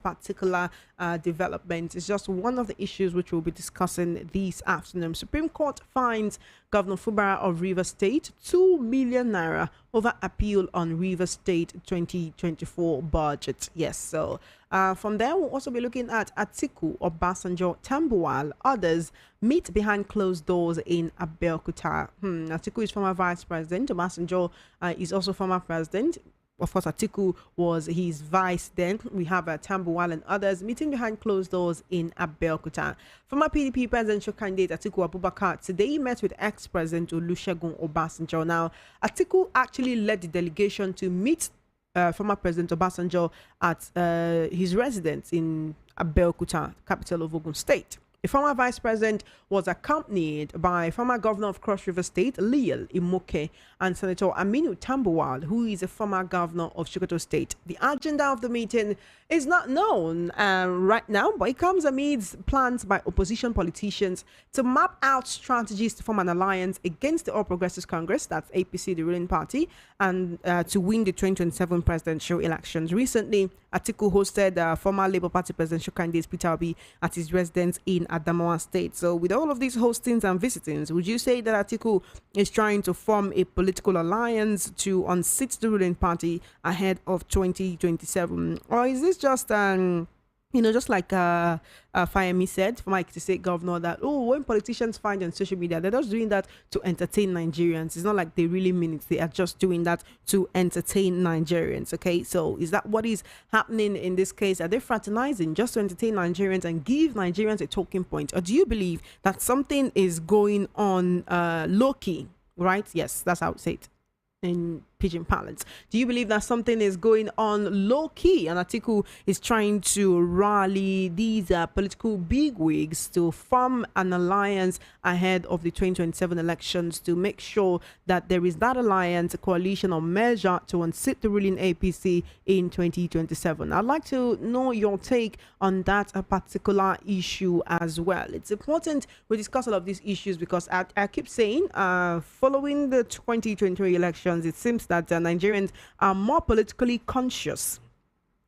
particular development is just one of the issues which we'll be discussing this afternoon. Supreme Court finds Governor Fubara of Rivers State 2 million naira over appeal on Rivers State 2024 budget. Yes, so from there we'll also be looking at Atiku, Obasanjo, Tambuwal, others meet behind closed doors in Abeokuta. Atiku is former vice president. Obasanjo is also former president. Of course, Atiku was his vice then. We have Tambuwal and others meeting behind closed doors in Abeokuta. Former PDP presidential candidate Atiku Abubakar today met with ex-president Olusegun Obasanjo. Now, Atiku actually led the delegation to meet former President Obasanjo at his residence in Abeokuta, capital of Ogun State. The former vice president was accompanied by former governor of Cross River State, Liyel Imoke, and Senator Aminu Tambuwal, who is a former governor of Sokoto State. The agenda of the meeting is not known right now, but it comes amidst plans by opposition politicians to map out strategies to form an alliance against the All Progressives Congress, that's APC, the ruling party, and to win the 2027 presidential elections. Recently, Atiku hosted former Labour Party presidential candidate Peter Obi at his residence in Adamawa State. So with all of these hostings and visitings, would you say that Atiku is trying to form a political alliance to unseat the ruling party ahead of 2027? Or is this just just like Fayemi said, for Mike to say governor, that when politicians find on social media, they're just doing that to entertain Nigerians. It's not like they really mean it. They are just doing that to entertain Nigerians. Okay, so is that what is happening in this case? Are they fraternizing just to entertain Nigerians and give Nigerians a talking point? Or do you believe that something is going on low-key, right? Yes, that's how I would say it in pidgin parlance. Do you believe that something is going on low-key and Atiku is trying to rally these political bigwigs to form an alliance ahead of the 2027 elections to make sure that there is that alliance, a coalition or measure to unseat the ruling APC in 2027? I'd like to know your take on that particular issue as well. It's important we discuss all of these issues because I keep saying following the 2023 elections, it seems that Nigerians are more politically conscious.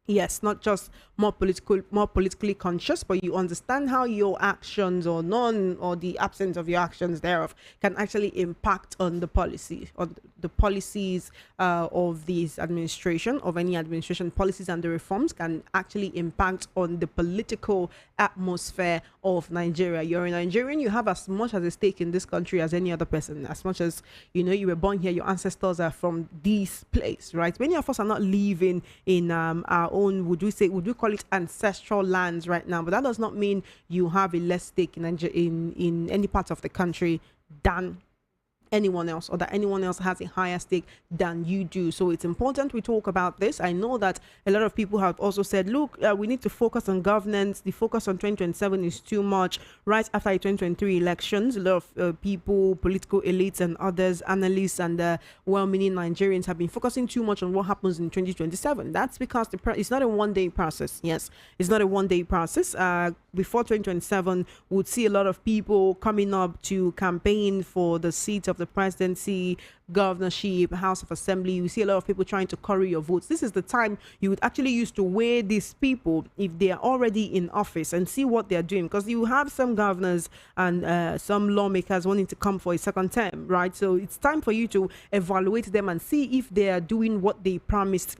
Yes, not just more politically conscious, but you understand how your actions or the absence of your actions thereof can actually impact on the policy or the policies of this administration, of any administration. Policies and the reforms can actually impact on the political atmosphere of Nigeria. You're a Nigerian, you have as much as a stake in this country as any other person. As much as you were born here, your ancestors are from this place, right? Many of us are not living in our own, would we call it ancestral lands right now, but that does not mean you have a less stake in any part of the country than anyone else, or that anyone else has a higher stake than you do. So it's important we talk about this. I know that a lot of people have also said, look, we need to focus on governance. The focus on 2027 is too much. Right after the 2023 elections, a lot of people, political elites and others, analysts and well-meaning Nigerians have been focusing too much on what happens in 2027. That's because it's not a one-day process. Yes, it's not a one-day process. Before 2027, we would see a lot of people coming up to campaign for the seat of the presidency, governorship, House of Assembly. You see a lot of people trying to curry your votes. This is the time you would actually use to weigh these people if they are already in office and see what they're doing, because you have some governors and some lawmakers wanting to come for a second term, right? So it's time for you to evaluate them and see if they are doing what they promised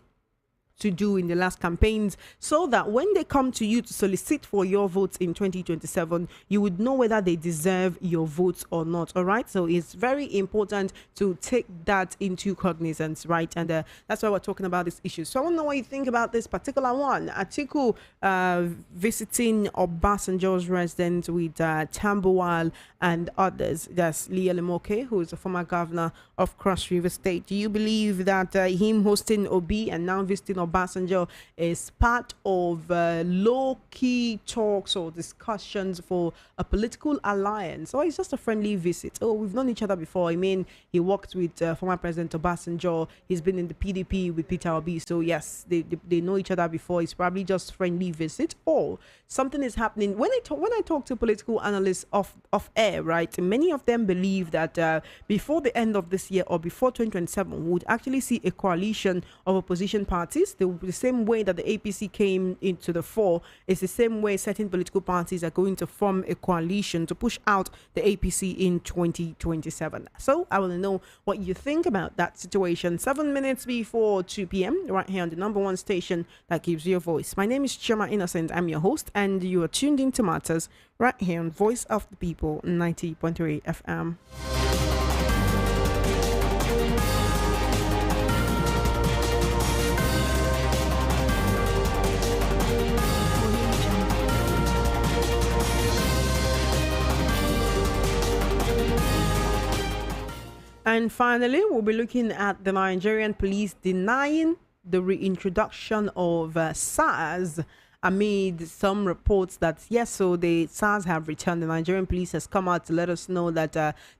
to do in the last campaigns, so that when they come to you to solicit for your votes in 2027, you would know whether they deserve your votes or not. All right, so it's very important to take that into cognizance, right? And that's why we're talking about this issue. So I want to know what you think about this particular one. Atiku visiting Obasanjo's residence with Tambuwal and others. That's Liyel Imoke, who is a former governor of Cross River State. Do you believe that him hosting Obi and now visiting Obasanjo is part of low-key talks or discussions for a political alliance, or it's just a friendly visit? Oh, we've known each other before. I mean, he worked with former President Obasanjo. He's been in the PDP with Peter Obi. So yes, they know each other before. It's probably just friendly visit, or something is happening. When I talk to political analysts off air, right, many of them believe that before the end of this year or before 2027, we would actually see a coalition of opposition parties it's the same way that the APC came into the fore. It's the same way certain political parties are going to form a coalition to push out the APC in 2027. So I want to know what you think about that situation. 7 minutes before 2 p.m. right here on the number one station that gives you a voice. My name is Chema Innocent. I'm your host, and you are tuned into Matters right here on Voice of the People 90.3 FM. And finally, we'll be looking at the Nigerian police denying the reintroduction of SARS amid some reports that, yes, so the SARS have returned. The Nigerian police has come out to let us know that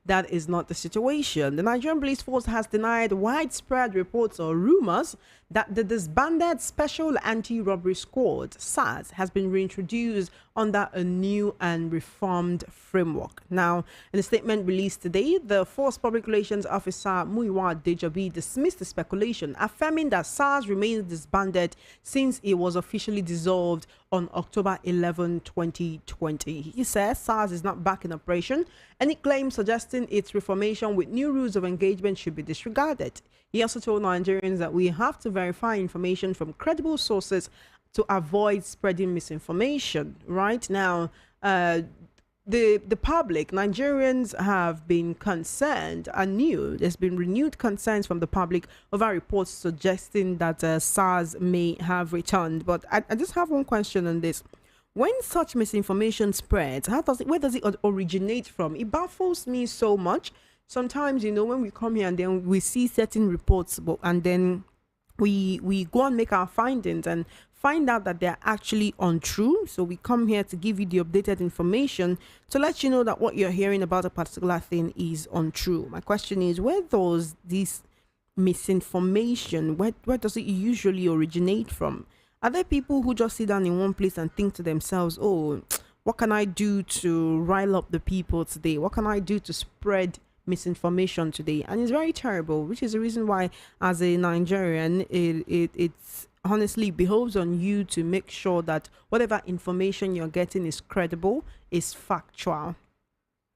that is not the situation. The Nigerian police force has denied widespread reports or rumors that the disbanded Special Anti-Robbery Squad, SARS, has been reintroduced under a new and reformed framework. Now, in a statement released today, the Force Public Relations Officer Muyiwa Dejobi dismissed the speculation, affirming that SARS remains disbanded since it was officially dissolved on October 11, 2020. He says SARS is not back in operation. Any claim suggesting its reformation with new rules of engagement should be disregarded. He also told Nigerians that we have to verify information from credible sources to avoid spreading misinformation. Right now, the public, Nigerians have been concerned anew. There's been renewed concerns from the public over reports suggesting that SARS may have returned. But I just have one question on this. When such misinformation spreads, where does it originate from? It baffles me so much. Sometimes, when we come here and then we see certain reports, and then we go and make our findings and find out that they're actually untrue. So we come here to give you the updated information to let you know that what you're hearing about a particular thing is untrue. My question is, where does this misinformation, where does it usually originate from? Are there people who just sit down in one place and think to themselves, oh, what can I do to rile up the people today? What can I do to spread misinformation today? And it's very terrible, which is the reason why, as a Nigerian, it's honestly behoves on you to make sure that whatever information you're getting is credible, is factual.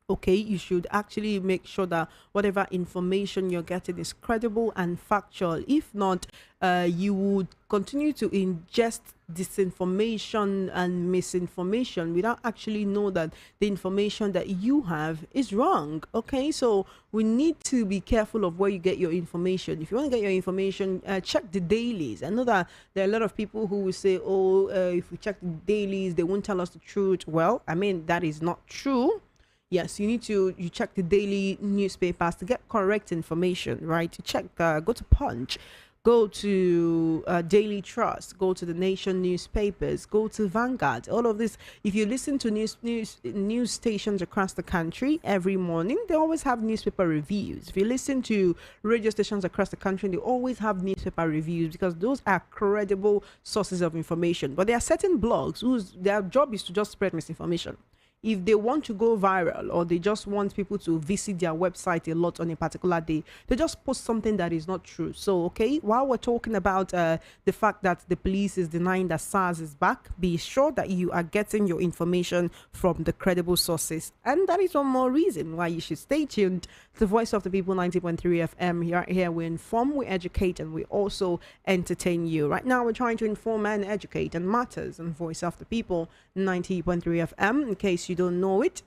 Okay, you should actually make sure that whatever information you're getting is credible and factual. If not, you would continue to ingest disinformation and misinformation without actually know that the information that you have is wrong. Okay, so we need to be careful of where you get your information. If you want to get your information, check the dailies. I know that there are a lot of people who will say, oh, if we check the dailies, they won't tell us the truth. Well, I mean, that is not true. Yes, you need to check the daily newspapers to get correct information, right? You check, go to Punch, go to Daily Trust, go to the Nation newspapers, go to Vanguard. All of this, if you listen to news stations across the country every morning, they always have newspaper reviews. If you listen to radio stations across the country, they always have newspaper reviews because those are credible sources of information. But there are certain blogs whose their job is to just spread misinformation. If they want to go viral or they just want people to visit their website a lot on a particular day, they just post something that is not true. So, okay, while we're talking about the fact that the police is denying that SARS is back, be sure that you are getting your information from the credible sources. And that is one more reason why you should stay tuned to the Voice of the People 90.3 FM. Here we inform, we educate, and we also entertain you. Right now, we're trying to inform and educate on matters on Voice of the People 90.3 FM. In case you don't know it,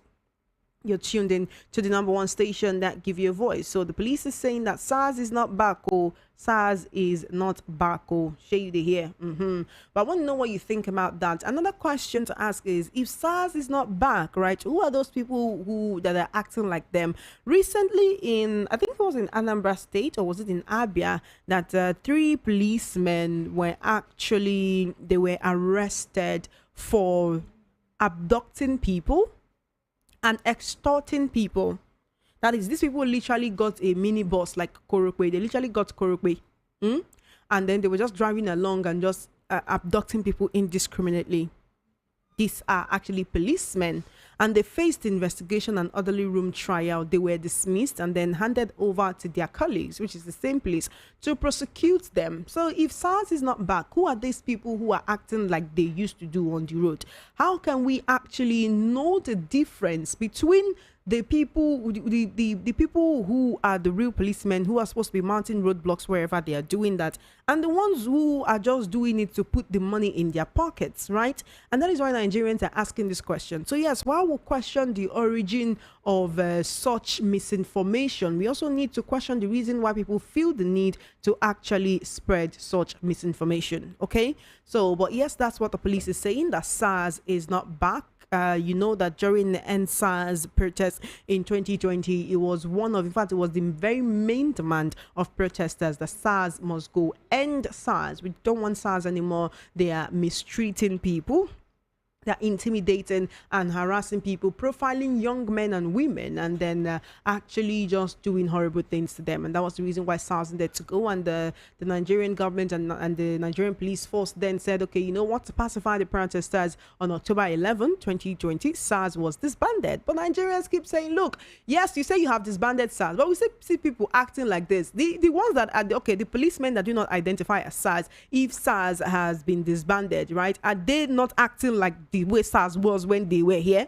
you're tuned in to the number one station that give you a voice. So the police is saying that SARS is not back. Oh, SARS is not back. Oh, shady here. But I want to know what you think about that. Another question to ask is, if SARS is not back, right, who are those people that are acting like them? Recently I think it was in Anambra State, or was it in Abia, that 3 policemen were arrested for abducting people and extorting people. That is, these people literally got a mini bus like Korokwe. They literally got Korokwe. And then they were just driving along and just abducting people indiscriminately. These are actually policemen. and they faced investigation and orderly room trial. They were dismissed and then handed over to their colleagues, which is the same place, to prosecute them. So if SARS is not back, who are these people who are acting like they used to do on the road? How can we actually know the difference between the people, the people who are the real policemen who are supposed to be mounting roadblocks wherever they are doing that, and the ones who are just doing it to put the money in their pockets, right? And that is why Nigerians are asking this question. So yes, while we question the origin of such misinformation, we also need to question the reason why people feel the need to actually spread such misinformation. Okay, so but yes, that's what the police is saying, that SARS is not back. You know that during the end SARS protest in 2020, it was in fact, it was the very main demand of protesters that SARS must go. End SARS. We don't want SARS anymore. They are mistreating people. They're intimidating and harassing people, profiling young men and women, and then actually just doing horrible things to them. And that was the reason why SARS needed to go. And the Nigerian government and the Nigerian police force then said, okay, you know what, to pacify the protesters on October 11, 2020, SARS was disbanded. But Nigerians keep saying, look, yes, you say you have disbanded SARS, but we see people acting like this. The ones that are, the policemen that do not identify as SARS, if SARS has been disbanded, right, are they not acting like the way SARS was when they were here?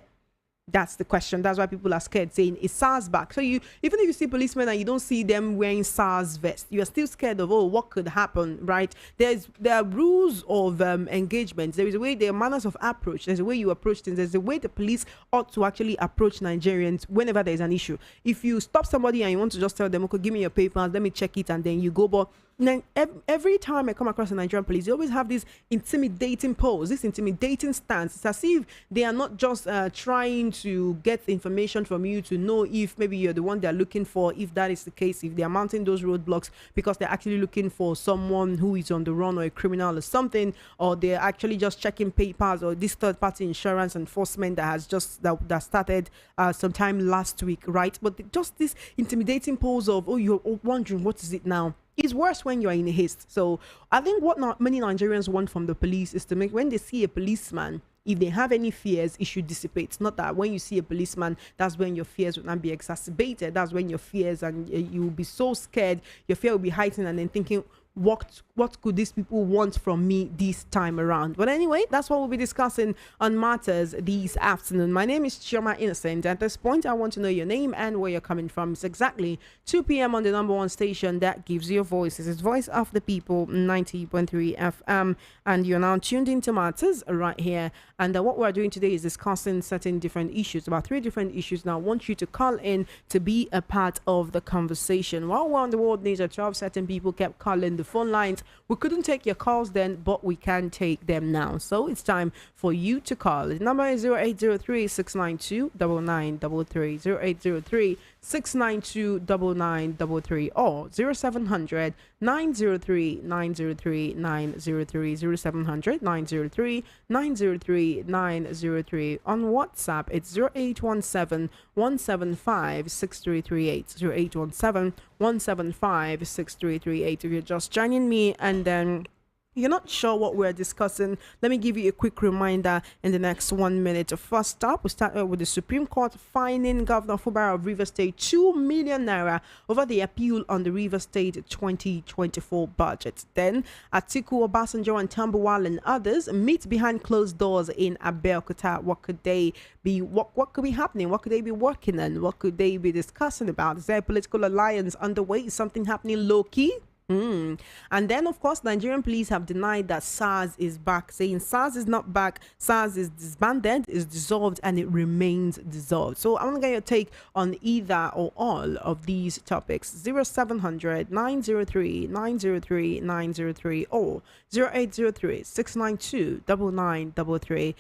That's the question. That's why people are scared, saying, is SARS back? So even if you see policemen and you don't see them wearing SARS vest, you are still scared of, oh, what could happen, right? There are rules of engagement. There is a way, there are manners of approach. There's a way you approach things. There's a way the police ought to actually approach Nigerians whenever there is an issue. If you stop somebody and you want to just tell them, okay, give me your papers, let me check it, and then you go, but then every time I come across a Nigerian police, they always have this intimidating pose, this intimidating stance. It's as if they are not just trying to get information from you to know if maybe you're the one they're looking for. If that is the case, if they're mounting those roadblocks because they're actually looking for someone who is on the run or a criminal or something, or they're actually just checking papers, or this third-party insurance enforcement that has just that started sometime last week, right? But just this intimidating pose of, oh, you're wondering what is it now. It's worse when you're in a haste. So I think what not many Nigerians want from the police is to make, when they see a policeman, if they have any fears, it should dissipate. Not that when you see a policeman, that's when your fears will not be exacerbated. That's when your fears, and you will be so scared, your fear will be heightened, and then thinking, what could these people want from me this time around? But anyway, that's what we'll be discussing on Matters this afternoon. My name is Chioma Innocent. At this point, I want to know your name and where you're coming from. It's exactly 2 p.m. on the number one station that gives you a voice. This is Voice of the People, 90.3 FM, and you're now tuned into Matters right here. And what we're doing today is discussing certain different issues, about 3 different issues. Now, I want you to call in to be a part of the conversation. While we're on the world news at 12, certain people kept calling the phone lines. We couldn't take your calls then, but we can take them now. So it's time for you to call. The number is 0803-692-9933, 0803-692-9933, or 0700-903-903, 903-903, 0700-903-903. On WhatsApp, it's 0817-175-6338, 0817-175-6338. If you're just joining me and then you're not sure what we're discussing, let me give you a quick reminder in the next 1 minute. First up, we start with the Supreme Court fining Governor Fubara of Rivers State 2 million naira over the appeal on the Rivers State 2024 budget. Then Atiku, Obasanjo, and Tambuwal and others meet behind closed doors in Abeokuta. What could they be? What could be happening? What could they be working on? What could they be discussing about? Is there a political alliance underway? Is something happening low key? And then, of course, Nigerian police have denied that SARS is back, saying SARS is not back. SARS is disbanded, is dissolved, and it remains dissolved. So I want to get your take on either or all of these topics. 0700-903-903-903 or 0803-692-9933.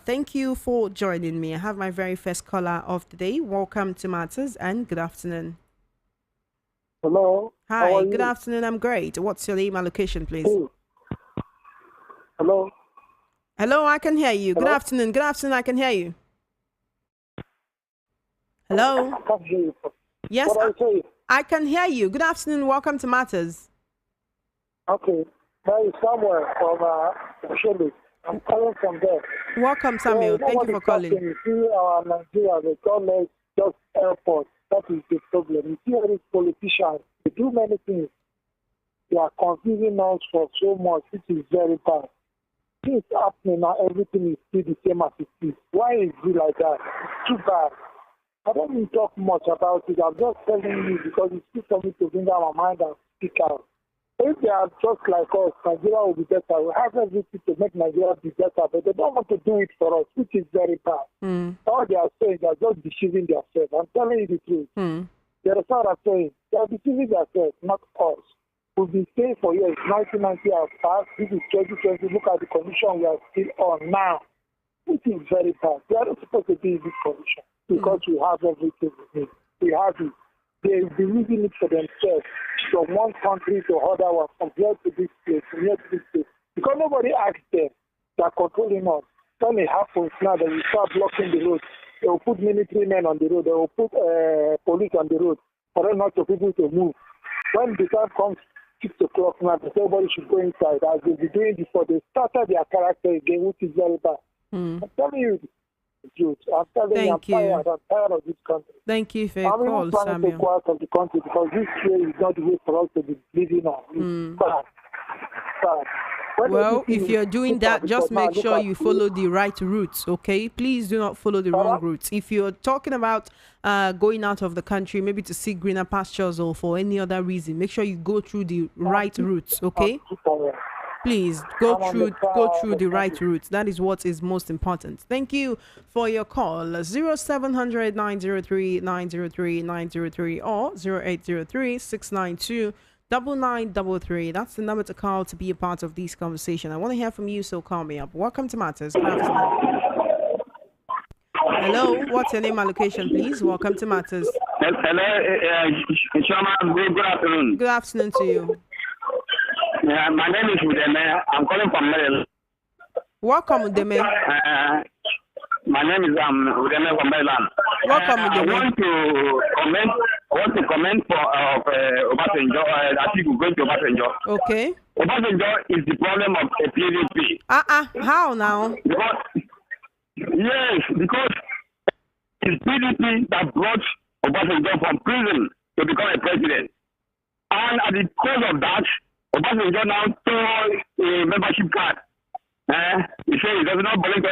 Thank you for joining me. I have my very first caller of the day. Welcome to Matters and good afternoon. Hello. Hi, good afternoon. I'm great. What's your name and location, please? Hello. Hello, I can hear you. Hello? Good afternoon. Good afternoon, I can hear you. Hello? I can't hear you. Yes, What are you saying? I can hear you. Good afternoon. Welcome to Matters. Okay. That is somewhere from Shelley. I'm calling from there. Welcome, Samuel. Thank you for calling. You see, our Nigeria, they call us just airport. That is the problem. You see, all these politicians, they do many things. They are confusing us for so much, which is very bad. Things happening now, everything is still the same as it is. Why is it like that? It's too bad. I don't even talk much about it. I'm just telling you because it's still for me to bring out my mind and speak out. If they are just like us, Nigeria will be better. We have everything to make Nigeria be better, but they don't want to do it for us, which is very bad. All they are saying, they are just deceiving themselves. I'm telling you the truth. They are not saying, they are deceiving themselves, not us. We've been saying for years, 1990 has passed, this is 2020, look at the condition we are still on now, which is very bad. We are not supposed to be in this condition because we have everything we need. We have it. They'll be using it for themselves from one country to other one, from here to this place, from here to this place. Because nobody asked them. They're controlling us. When it happens now that we start blocking the road, they will put military men on the road, they will put police on the road for them not to people to move. When the time comes 6 o'clock now, everybody should go inside as they'll be doing before they started their character again, which is very bad. I'm telling you. I'm telling you, I'm tired of this country. Thank you for your call, Samuel. I'm to go out of the country because this way is not the way for us to be living on. Well, if you're doing that, just make sure you follow the right routes, okay? Please do not follow the wrong routes. If you're talking about going out of the country, maybe to seek greener pastures or for any other reason, make sure you go through the right routes, okay? Please go through the right routes. That is what is most important. Thank you for your call. 0700 903 903 903 or 0803 692 9933. That's the number to call to be a part of this conversation. I want to hear from you, so call me up. Welcome to Matters. Good afternoon. Hello, what's your name and location, please? Welcome to Matters. Hello, Shama. Good afternoon. Good afternoon to you. My name is Udeme. I'm calling from Maryland. Welcome, Udeme. My name is Udeme from Maryland. Welcome, Udeme. I want to comment for Obasanjo. I think we're going to Obasanjo. Okay. Obasanjo is the problem of a PDP. How now? Because it's PDP that brought Obasanjo from prison to become a president. And at the cause of that, Obasanjo now stole a membership card. He said he does not belong to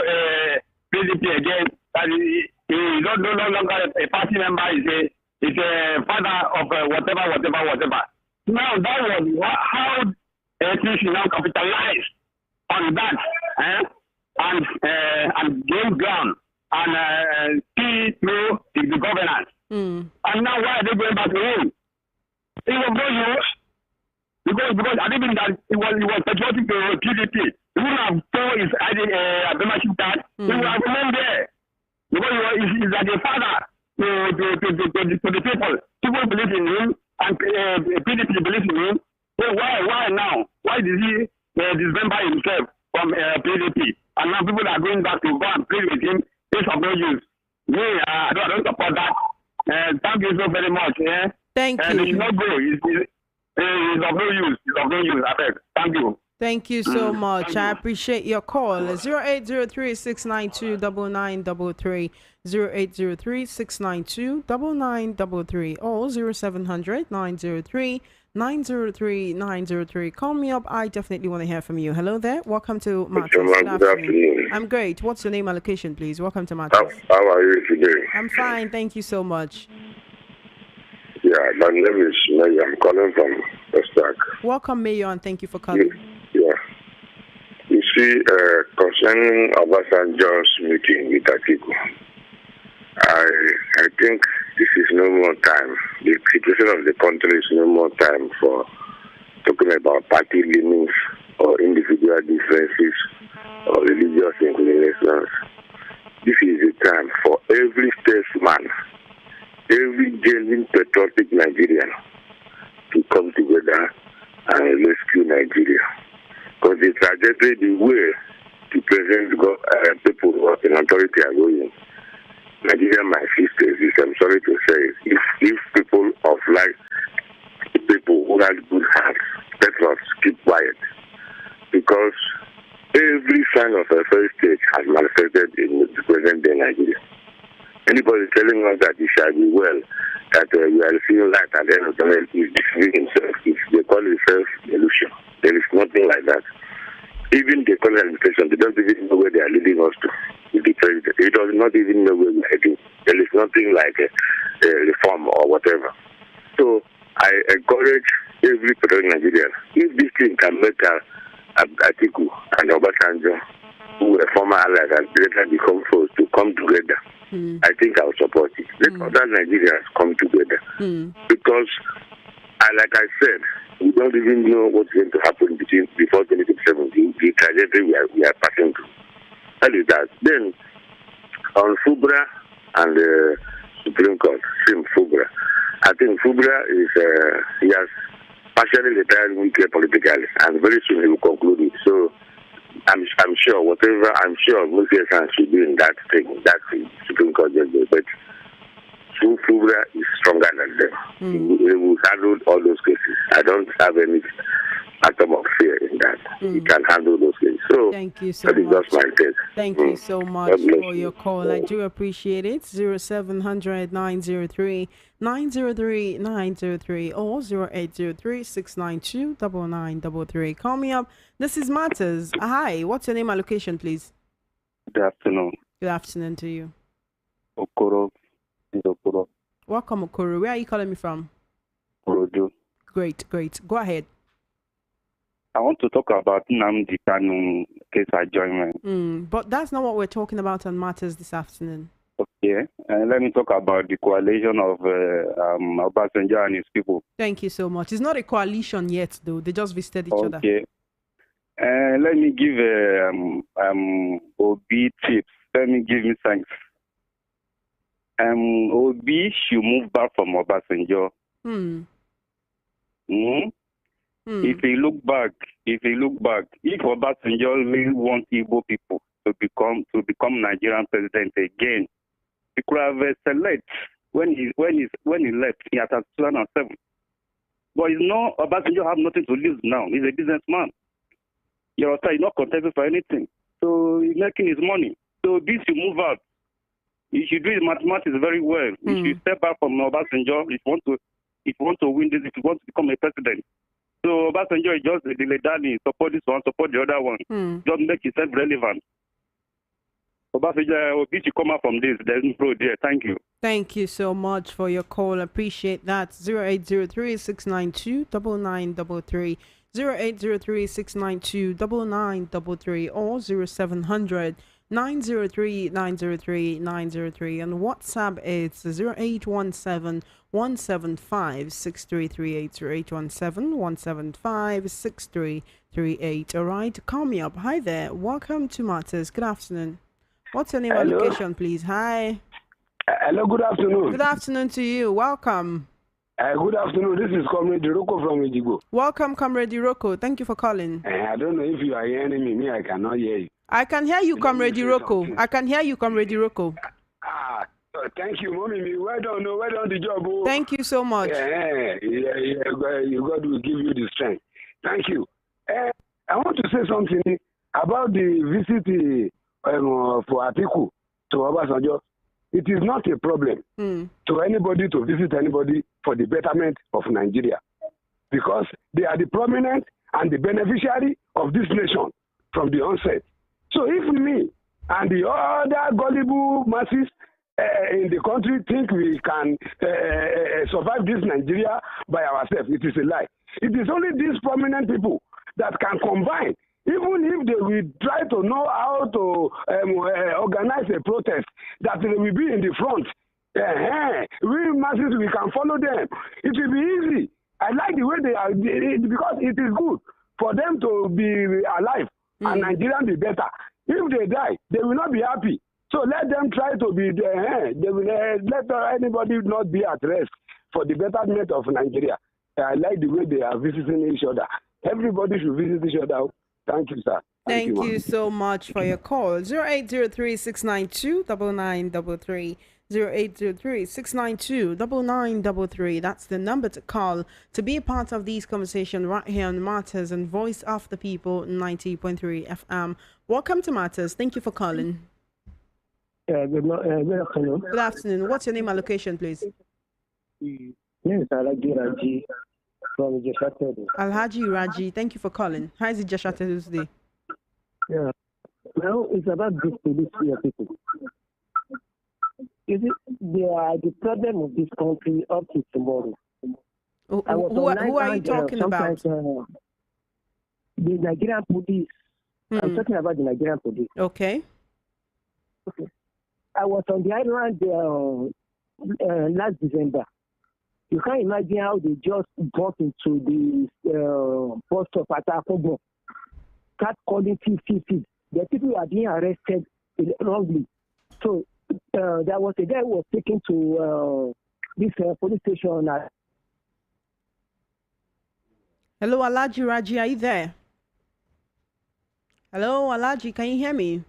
PDP again. That he is no longer a party member. He's a father of whatever. Now that was how APC now capitalized on that and gain ground and see through the governance. And now why are they going back to him? It was no use. Because I think that it was patriotic to PDP. He would have told his membership card. He would have remained there. Because he's like a father to the people. People believe in him and PDP believes in him. So why now? Why did he dismember himself from PDP? And now people are going back to go and play with him. It's of no use. Me, I don't support that. Thank you so very much. Thank you. They should not go. It's of no use. I beg. Thank you. Thank you so much. I appreciate your call. 0803 692 9933 0803 692 9933 or 0700 903 903 903. Call me up. I definitely want to hear from you. Hello there. Welcome to Matters. Good afternoon. I'm great. What's your name and location, please? Welcome to Matters. How are you today? I'm fine. Thank you so much. Yeah, my name is Mayor. I'm calling from Westack. Welcome, Mayor, and thank you for calling. Yeah. You see, concerning Obasanjo's meeting with Atiku, I think this is no more time. The situation of the country is no more time for talking about party leanings or individual differences or religious inclinations. This is the time for every statesman, every genuine patriotic Nigerian to come together and rescue Nigeria. Because the trajectory, the way the present people in authority are going, Nigeria might face this. I'm sorry to say, if people of people who have good hearts, patriots, keep quiet. Because Every sign of a first stage has manifested in the present day Nigeria. Anybody telling us that it shall be well, that we are seeing light at the end of the tunnel is deceiving himself. They call it self-delusion. There is nothing like that. Even the current administration, they don't even know where they are leading us to. The president, he does not even know where we are heading. There is nothing like a reform or whatever. So I encourage every person in Nigeria, if this thing can make Atiku and Obasanjo, who were former allies and later become foes, to come together, I think I will support it. Let other Nigerians come together. Because, like I said, we don't even know what's going to happen before 2027, the trajectory we are passing through. That is that. Then, on Fubra and the Supreme Court, same Fubra. I think Fubra is, he has partially retired weekly politically, and very soon he will conclude it. So, I'm sure, Muslims should be in that Supreme Court judgment, but Fubra is stronger than them. He will handle all those cases. I don't have any atom of fear in that. He can handle those cases. So, thank you so that is much. just my take. Thank you so much for your call. I do appreciate it. 0700 903 903 903 or 0803 692 9933. Call me up. This is Matters. Hi, what's your name and location, please? Good afternoon. Good afternoon to you. Okoro. Welcome, Okoro. Where are you calling me from? Orojo. Great. Go ahead. I want to talk about Nnamdi Kanu case adjournment. But that's not what we're talking about on Matters this afternoon. Okay. Let me talk about the coalition of Obasanjo and his people. Thank you so much. It's not a coalition yet, though. They just visited each other. Okay. Let me give Obi tips. Let me give you thanks. Obi should move back from Obasanjo. If you look back, if Obasanjo really wants Igbo people to become Nigerian president again, he could have select when he left in 2007. But Obasanjo have nothing to lose now. He's a businessman. He's not contesting for anything. So he's making his money. So this should move out. He should do his mathematics very well. He should step back from Obasanjo if you want to win this, if you want to become a president. So Obasanjo is just a dilly-dally, support this one, support the other one. Just make yourself relevant. Obasanjo, Obi should come out from this. There's no road there. Thank you. Thank you so much for your call. Appreciate that. 0803 692 9933. 0803 692 9933 or 0700 903 903 903. And WhatsApp it's 0817 175 6338. 0817 175 6338. All right, call me up. Hi there. Welcome to Matters. Good afternoon. What's your name and location, please? Hi. Hello, good afternoon. Good afternoon to you. Welcome. Good afternoon. This is Comrade Roko from Ejigbo. Welcome, Comrade Roko. Thank you for calling. I don't know if you are hearing me. I cannot hear you. I can hear you, Comrade Roko. I can hear you, Comrade Roko. Thank you, Mommy. Well done the job. Oh. Thank you so much. Yeah, God will give you the strength. Thank you. I want to say something about the visit for Atiku to Obasanjo. It is not a problem to anybody to visit anybody for the betterment of Nigeria, because they are the prominent and the beneficiary of this nation from the onset. So if me and the other gullible masses in the country think we can survive this Nigeria by ourselves, it is a lie. It is only these prominent people that can combine. Even if they will try to know how to organize a protest, that they will be in the front. We masses, we can follow them. It will be easy. I like the way they are, because it is good for them to be alive and Nigeria be better. If they die, they will not be happy. So let them try to be there. They will let anybody not be at rest for the betterment of Nigeria. I like the way they are visiting each other. Everybody should visit each other. Thank you, sir. Thank you so much for your call. 0803-692-9933. 0803-692-9933. That's the number to call to be a part of this conversation right here on Matters and Voice of the People 90.3 FM. Welcome to Matters. Thank you for calling. Good afternoon. Good afternoon. What's your name and location, please? Yes, Alhaji Raji from Jeshate. Alhaji Raji, thank you for calling. How is it Jeshate today? Yeah. Now it's about this police here, people. Is it they are the problem of this country up to tomorrow? Who are you talking about? The Nigerian police. I'm talking about the Nigerian police. Okay. I was on the island last December. You can't imagine how they just got into the post of Atakobo. Start calling 50. The people are being arrested wrongly. So there was a guy who was taken to this police station. Hello, Alhaji Raji, are you there? Hello, Alhaji, can you hear me?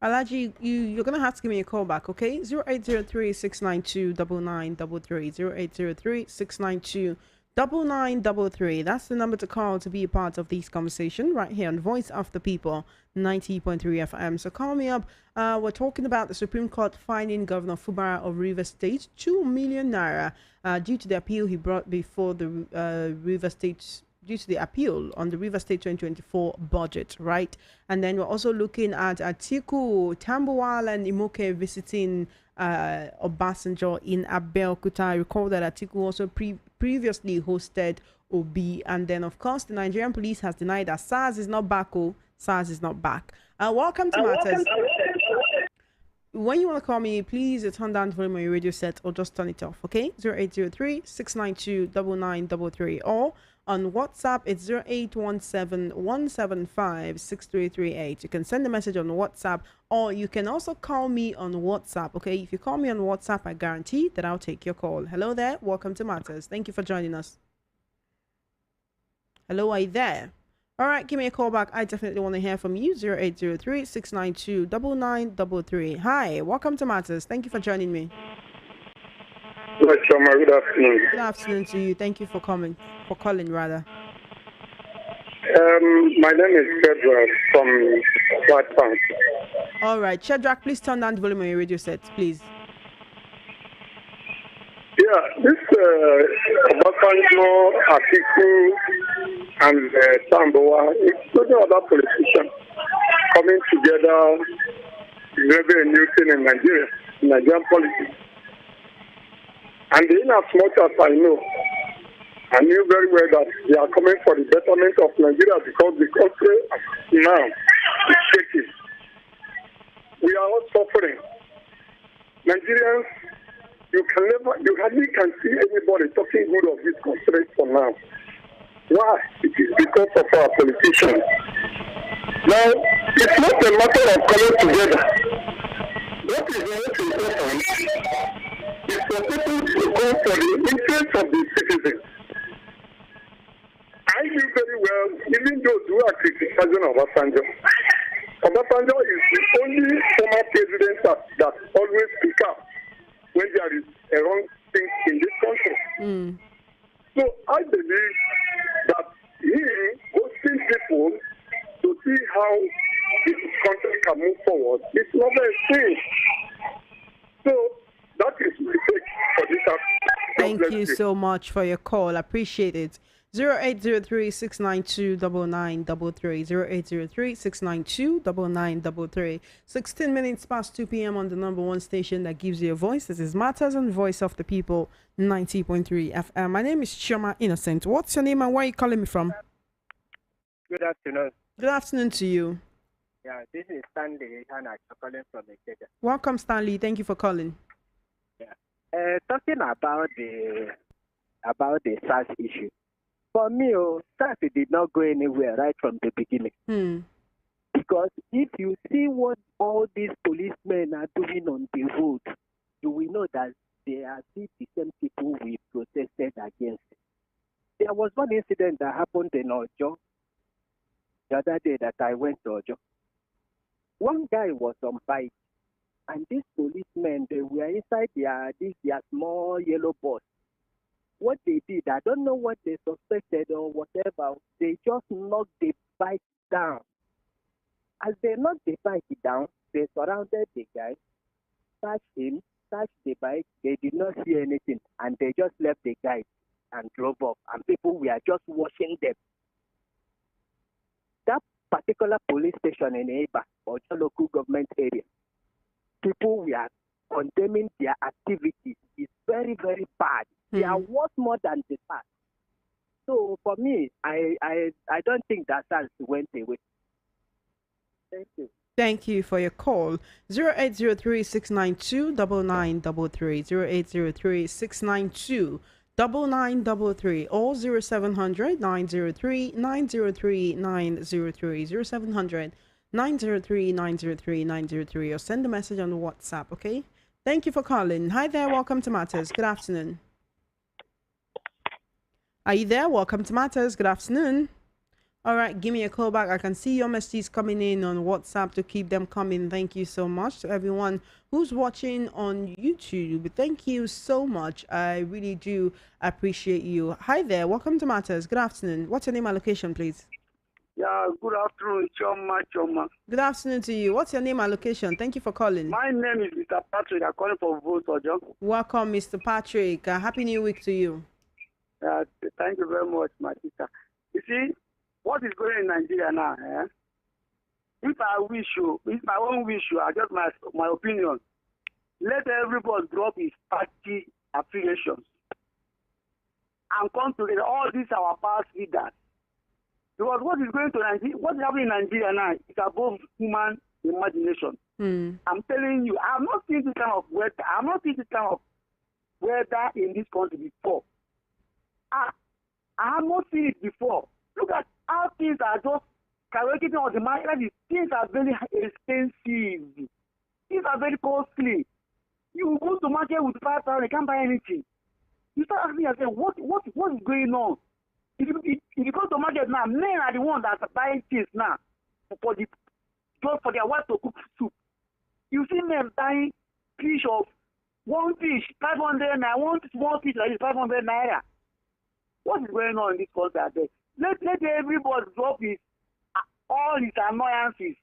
Alhaji, you're going to have to give me a call back, okay? 0803-692-9933. 0803-692-9933. That's the number to call to be a part of this conversation right here on Voice of the People 90.3 FM. So call me up. We're talking about the Supreme Court finding Governor Fubara of Rivers State 2 million naira due to the appeal he brought before the Rivers State. Due to the appeal on the River State 2024 budget, right? And then we're also looking at Atiku, Tambuwal, and Imoke visiting Obasanjo in Abeokuta. Recall that Atiku also previously hosted Obi. And then, of course, the Nigerian police has denied that SARS is not back. SARS is not back. Welcome to Matters. When you want to call me, please turn down the volume on your radio set or just turn it off, okay? 0803-692-9933 or on WhatsApp, it's 0817-175-6338. You can send a message on WhatsApp or you can also call me on WhatsApp, okay? If you call me on WhatsApp, I guarantee that I'll take your call. Hello there. Welcome to Matters. Thank you for joining us. Hello, are you there? All right, give me a call back. I definitely want to hear from you. 0803-692-9933. Hi, welcome to Matters. Thank you for joining me. Good afternoon. Good afternoon to you. Thank you for calling rather. My name is Pedro from White Bank. All right, Shadrach, please turn down the volume on your radio set, please. Yeah, this Obasanjo, Atiku, and Tambowa, it's not other politicians coming together is really a new thing in Nigeria, Nigerian politics. And in as much as I knew very well that they are coming for the betterment of Nigeria because the country now is shaking. We are all suffering. Nigerians, you hardly can see anybody talking good of this country for now. Why? It is because of our politicians. Now, it's not a matter of coming together. What is most important is for people to go for the interest of the citizens. I knew very well, even those who are criticizing Obasanjo. Obasanjo is the only former president that always speaks up when there is a wrong thing in this country. So I believe that he hosting people to see how this country can move forward is not a thing. So that is my take for this afternoon. Thank you so much for your call. I appreciate it. 0803-692-9933. 0803-692-9933. 16 minutes past 2 p.m. on the number one station that gives you a voice. This is Matters and Voice of the People 90.3 FM. My name is Chioma Innocent. What's your name and where are you calling me from? Good afternoon. Good afternoon to you. Yeah, this is Stanley Hannah calling from Ikeja. Welcome, Stanley. Thank you for calling. Yeah. Talking about the SARS issue. For me, SARS did not go anywhere right from the beginning. Because if you see what all these policemen are doing on the road, you will know that they are the same people we protested against. There was one incident that happened in Ojo. the other day that I went to Ojo. One guy was on bike, and these policemen, they were inside their small yellow bus. What they did, I don't know what they suspected or whatever. They just knocked the bike down. As they knocked the bike down, they surrounded the guy, touched him, touched the bike. They did not see anything, and they just left the guy and drove off. And people were just watching them. That particular police station in Eba, or the local government area, people were condemning their activities. It's very, very bad. They are worth more than the past. So for me, I don't think that SARS went away. Thank you. Thank you for your call. 0803-692-9933, 0803-692-9933, or 0700-903-903-903, 0700-903-903-903, or send a message on WhatsApp, okay? Thank you for calling. Hi there, welcome to Matters. Good afternoon. Are you there? Welcome to Matters. Good afternoon. All right, give me a call back. I can see your messages coming in on WhatsApp, to keep them coming. Thank you so much to everyone who's watching on YouTube. Thank you so much. I really do appreciate you. Hi there. Welcome to Matters. Good afternoon. What's your name and location, please? Yeah, good afternoon, Choma. Good afternoon to you. What's your name and location? Thank you for calling. My name is Mr. Patrick. I'm calling for vote, Ojo. Welcome, Mr. Patrick. Happy New Week to you. Thank you very much, my sister. You see, what is going on in Nigeria now? If I own wish you, I just my opinion. Let everybody drop his party affiliations and come together. All these our past leaders. Because what is going to Nigeria, what is happening in Nigeria now is above human imagination. I'm telling you, I've not seen this kind of weather. I've not seen this kind of weather in this country before. I have not seen it before. Look at how things are just skyrocketing on the market. Things are very expensive. Things are very costly. You go to market with 5,000, you can't buy anything. You start asking yourself, what is going on? If you go to market now, men are the ones that are buying things now for their wife to cook soup. You see men buying fish of one fish, 500 naira, one small fish like this, 500 naira. What is going on in this country? Let everybody drop all his annoyances,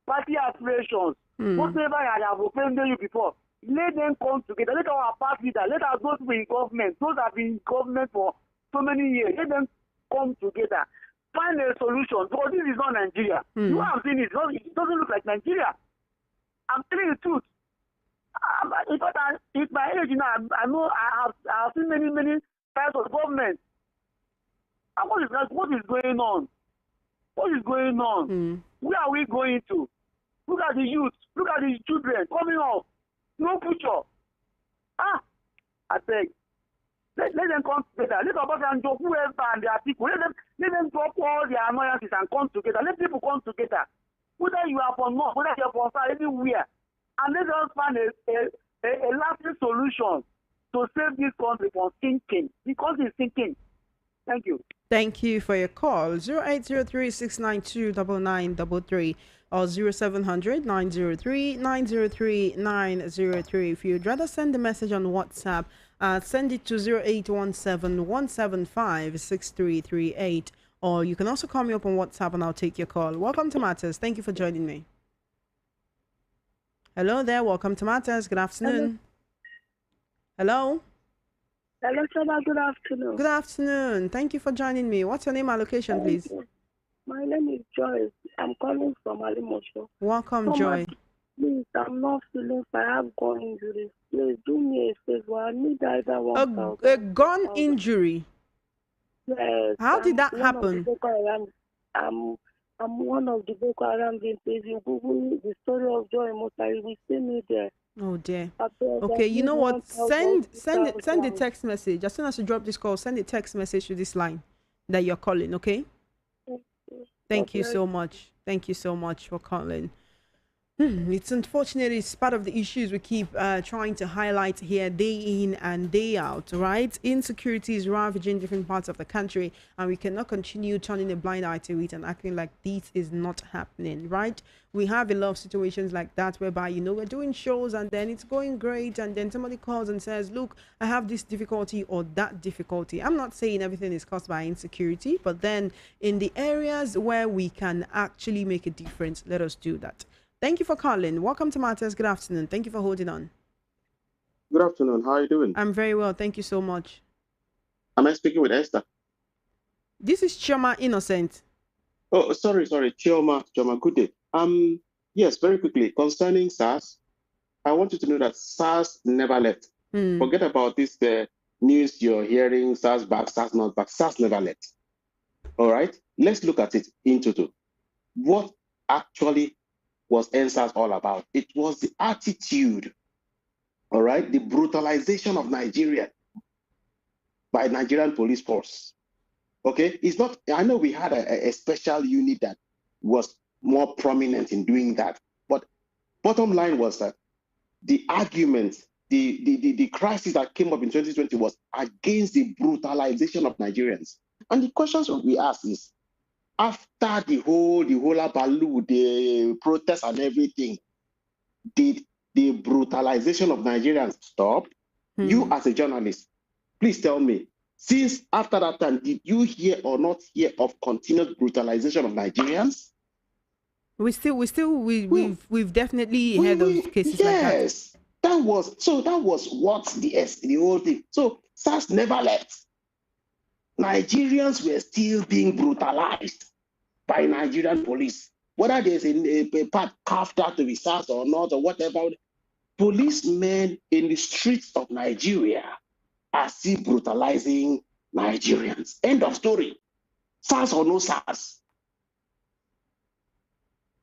party aspirations, whatever I have offended you before. Let them come together. Let our party leaders, let us go to in government, those that have been in government for so many years, let them come together, find a solution. Because this is not Nigeria. You know what I'm saying? It doesn't look like Nigeria. I'm telling you the truth. In fact, at my age now, I know I have seen many types of government. And what is going on? What is going on? Where are we going to? Look at the youth. Look at the children coming up. No future. I beg. Let them come together. Let Obasanjo, whoever and their people, let them drop all their annoyances and come together. Let people come together. Whether you are from north, whether you are from south, anywhere. And let us find a lasting solution to save this country from sinking. The country is sinking. Thank you. Thank you for your call. 0803-692-9933 or 0700-903-903-903. If you'd rather send a message on WhatsApp, send it to 0817-175-6338, or you can also call me up on WhatsApp and I'll take your call. Welcome to Matters. Thank you for joining me. Hello there. Welcome to Matters. Good afternoon. Hello. Hello, Shaba. Good afternoon. Good afternoon. Thank you for joining me. What's your name and location, please? My name is Joyce. I'm calling from Alimosho. Welcome, Joy. Please, I'm not feeling fine. I have gun injury. Please do me a favor. I need either one. A gun injury? Yes. How did that happen? I'm one of the Boko Haram victims. You Google the story of Joy Motari. We see me there. Oh dear. Okay, you know what? Send the text message. As soon as you drop this call, send a text message to this line that you're calling, okay? Thank you so much. Thank you so much for calling. It's unfortunate. It's part of the issues we keep trying to highlight here day in and day out, right? Insecurity is ravaging different parts of the country, and we cannot continue turning a blind eye to it and acting like this is not happening, right? We have a lot of situations like that whereby, we're doing shows and then it's going great, and then somebody calls and says, look, I have this difficulty or that difficulty. I'm not saying everything is caused by insecurity, but then in the areas where we can actually make a difference, let us do that. Thank you for calling. Welcome to Matters. Good afternoon. Thank you for holding on. Good afternoon. How are you doing? I'm very well. Thank you so much. Am I speaking with Esther? This is Choma Innocent. Oh, sorry. Chioma, good day. Yes, very quickly. Concerning SARS, I want you to know that SARS never left. Forget about this news you're hearing, SARS back, SARS not back. SARS never left. All right? Let's look at it in total. What actually was NSAS all about? It was the attitude, all right, the brutalization of Nigeria by Nigerian police force. Okay, it's not, I know we had a special unit that was more prominent in doing that, but bottom line was that the argument, the crisis that came up in 2020 was against the brutalization of Nigerians. And the questions we ask is, after the whole Abalu, the protests and everything, did the brutalization of Nigerians stop? You as a journalist, please tell me, since after that time, did you hear or not hear of continuous brutalization of Nigerians? We've definitely heard of cases like that. Yes, that was what the whole thing. So SARS never left. Nigerians were still being brutalized by Nigerian police. Whether there's a part carved out to be SARS or not or whatever, policemen in the streets of Nigeria are still brutalizing Nigerians. End of story. SARS or no SARS.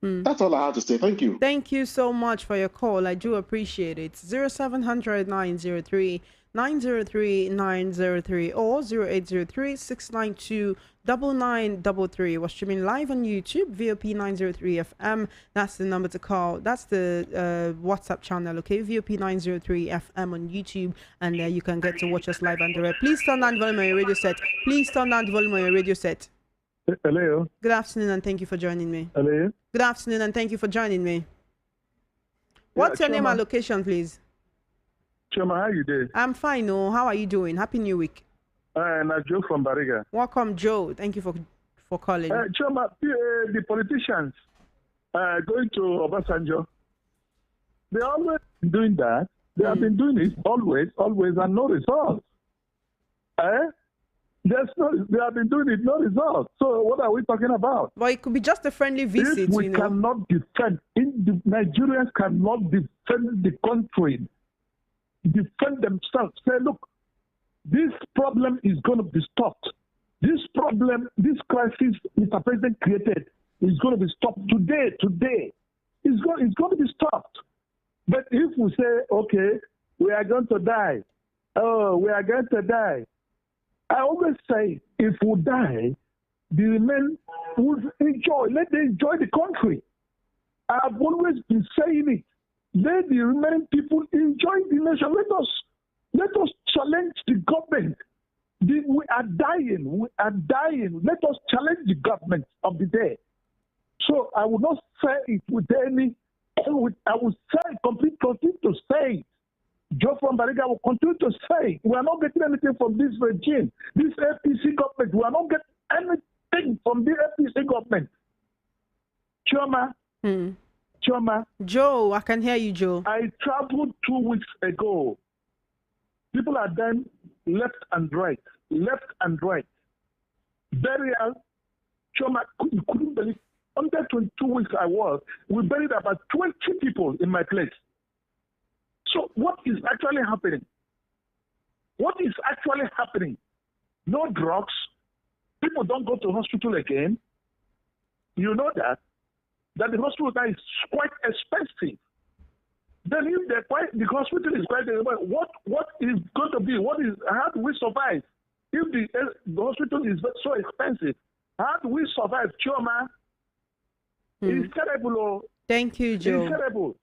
That's all I have to say. Thank you. Thank you so much for your call. I do appreciate it. 0700 903 903 or 0803 692 9933. We're streaming live on YouTube, VOP 903 FM. That's the number to call. That's the WhatsApp channel, okay? VOP 903 FM on YouTube, and there you can get to watch us live and direct. Please turn down the volume on your radio set. Please turn down the volume on your radio set. Hello. Good afternoon, and thank you for joining me. Hello. Good afternoon, and thank you for joining me. What's your name and location, please? Choma, how you doing? I'm fine. Oh, how are you doing? Happy New Week. I'm Joe from Bariga. Welcome, Joe. Thank you for calling. Choma, the politicians going to Obasanjo, they always been doing that. They have been doing it always, and no results. They have been doing it, no results. So what are we talking about? Well, it could be just a friendly visit. If we cannot defend, Nigerians cannot defend the country, defend themselves, say, look, this problem is going to be stopped. This crisis Mr. President created is going to be stopped today. It's going to be stopped. But if we say, okay, we are going to die. Oh, we are going to die. I always say, if we die, the men will enjoy. Let them enjoy the country. I've always been saying it. Let the remaining people enjoy the nation. Let us challenge the government. We are dying. Let us challenge the government of the day. So I will not say it with any. I will say continue to say it. Joe from Bariga will continue to say we are not getting anything from this regime, this APC government. We are not getting anything from the APC government. Choma. Choma. Joe, I can hear you, Joe. I traveled 2 weeks ago. People are dying left and right. Burial. Choma, you couldn't believe. Under 22 weeks I was, we buried about 20 people in my place. So what is actually happening? No drugs. People don't go to hospital again. You know that the hospital now is quite expensive. Then if the hospital is quite expensive, what is going to be? How do we survive? If the hospital is so expensive, how do we survive? Choma, it's terrible. Thank you, Joe. It's terrible.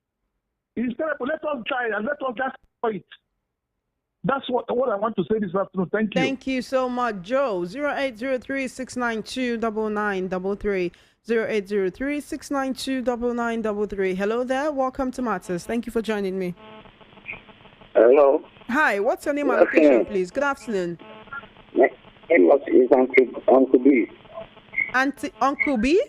It's terrible. Let us try and let us just fight. That's what I want to say this afternoon. Thank you. Thank you so much, Joe. 0803-692-9933. 0803-692-9933. Hello there. Welcome to Matters. Thank you for joining me. Hello. Hi. What's your name and location, please? Good afternoon. My name is Uncle B. Uncle B?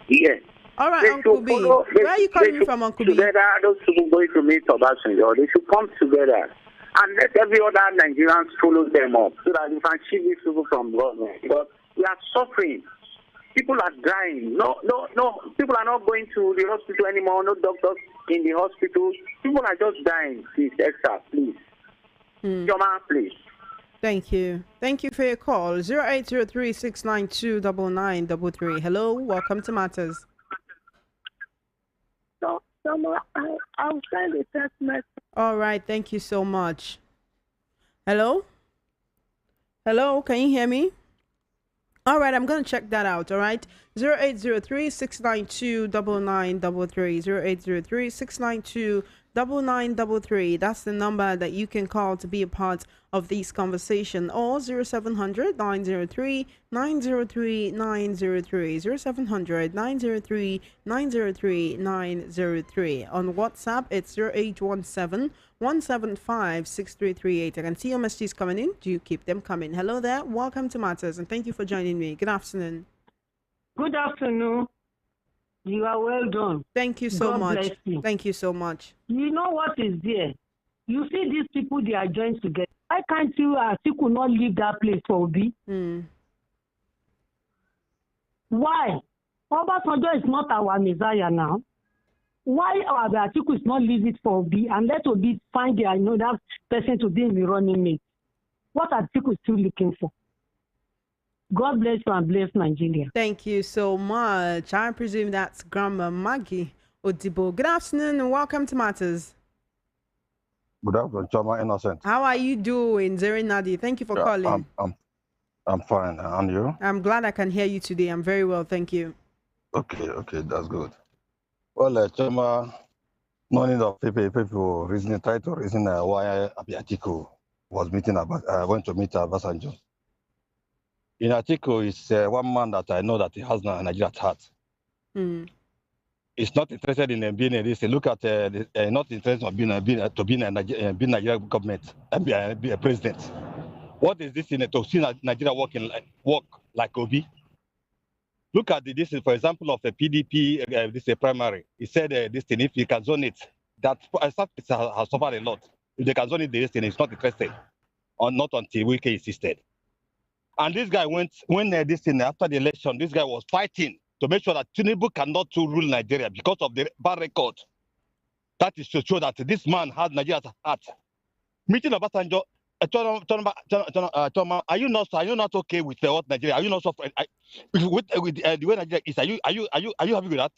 Yes. All right, Uncle B. Where are you calling me from, Uncle B? Together, those people going to meet Obasanjo, they should come together and let every other Nigerians follow them up so that we can shield these people from government. Because we are suffering. People are dying. No. People are not going to the hospital anymore. No doctors in the hospital. People are just dying. Please, extra, please. Joma, please. Thank you. Thank you for your call. 0803-692-9933. Hello. Welcome to Matters. So, I'll send a text message. All right. Thank you so much. Hello? Hello? Can you hear me? All right, I'm going to check that out, all right? 0803-692-9933, 0803-692-9933. That's the number that you can call to be a part of this conversation, or 0700-903-903, 0700-903-903. On WhatsApp, it's 0817-175-6338. I can see your messages coming in. Do you keep them coming? Hello there. Welcome to Matters, and thank you for joining me. Good afternoon. Good afternoon. You are well done. Thank you so much. Bless you. Thank you so much. You know what is there? You see these people, they are joined together. Why can't you, Atiku, not leave that place for Obi? Why? Obasanjo is not our Messiah now. Why our Atiku is not leave it for Obi and let Obi find that person to be in the running mate? What Atiku is still looking for? God bless you and bless Nigeria. Thank you so much. I presume that's Grandma Maggie Odibo. Good afternoon and welcome to Matters. Good afternoon, Chama Innocent. How are you doing, Nnamdi? Thank you for calling. I'm fine. And you? I'm glad I can hear you today. I'm very well, thank you. Okay, that's good. Well, Chama, no need of people reasoning, try to reason why Atiku was meeting went to meet Obasanjo. In Atiku is one man that I know that he has Nigeria at heart. He's not interested in being a this. Look at not interested in being a Nigerian government and be a president. What is this in to see Nigeria work like Obi? Look at this, for example, of the PDP. This is a primary. He said this thing. If you can zone it, that has suffered a lot. If they can zone it, this thing is not interested, or not until Wike insisted. And this guy went when this thing after the election. This guy was fighting to make sure that Tinubu cannot rule Nigeria because of the bad record. That is to show that this man has Nigeria at heart. Meeting Obasanjo, are you not okay with what Nigeria? Are you not suffering with the way Nigeria is? Are you happy with that?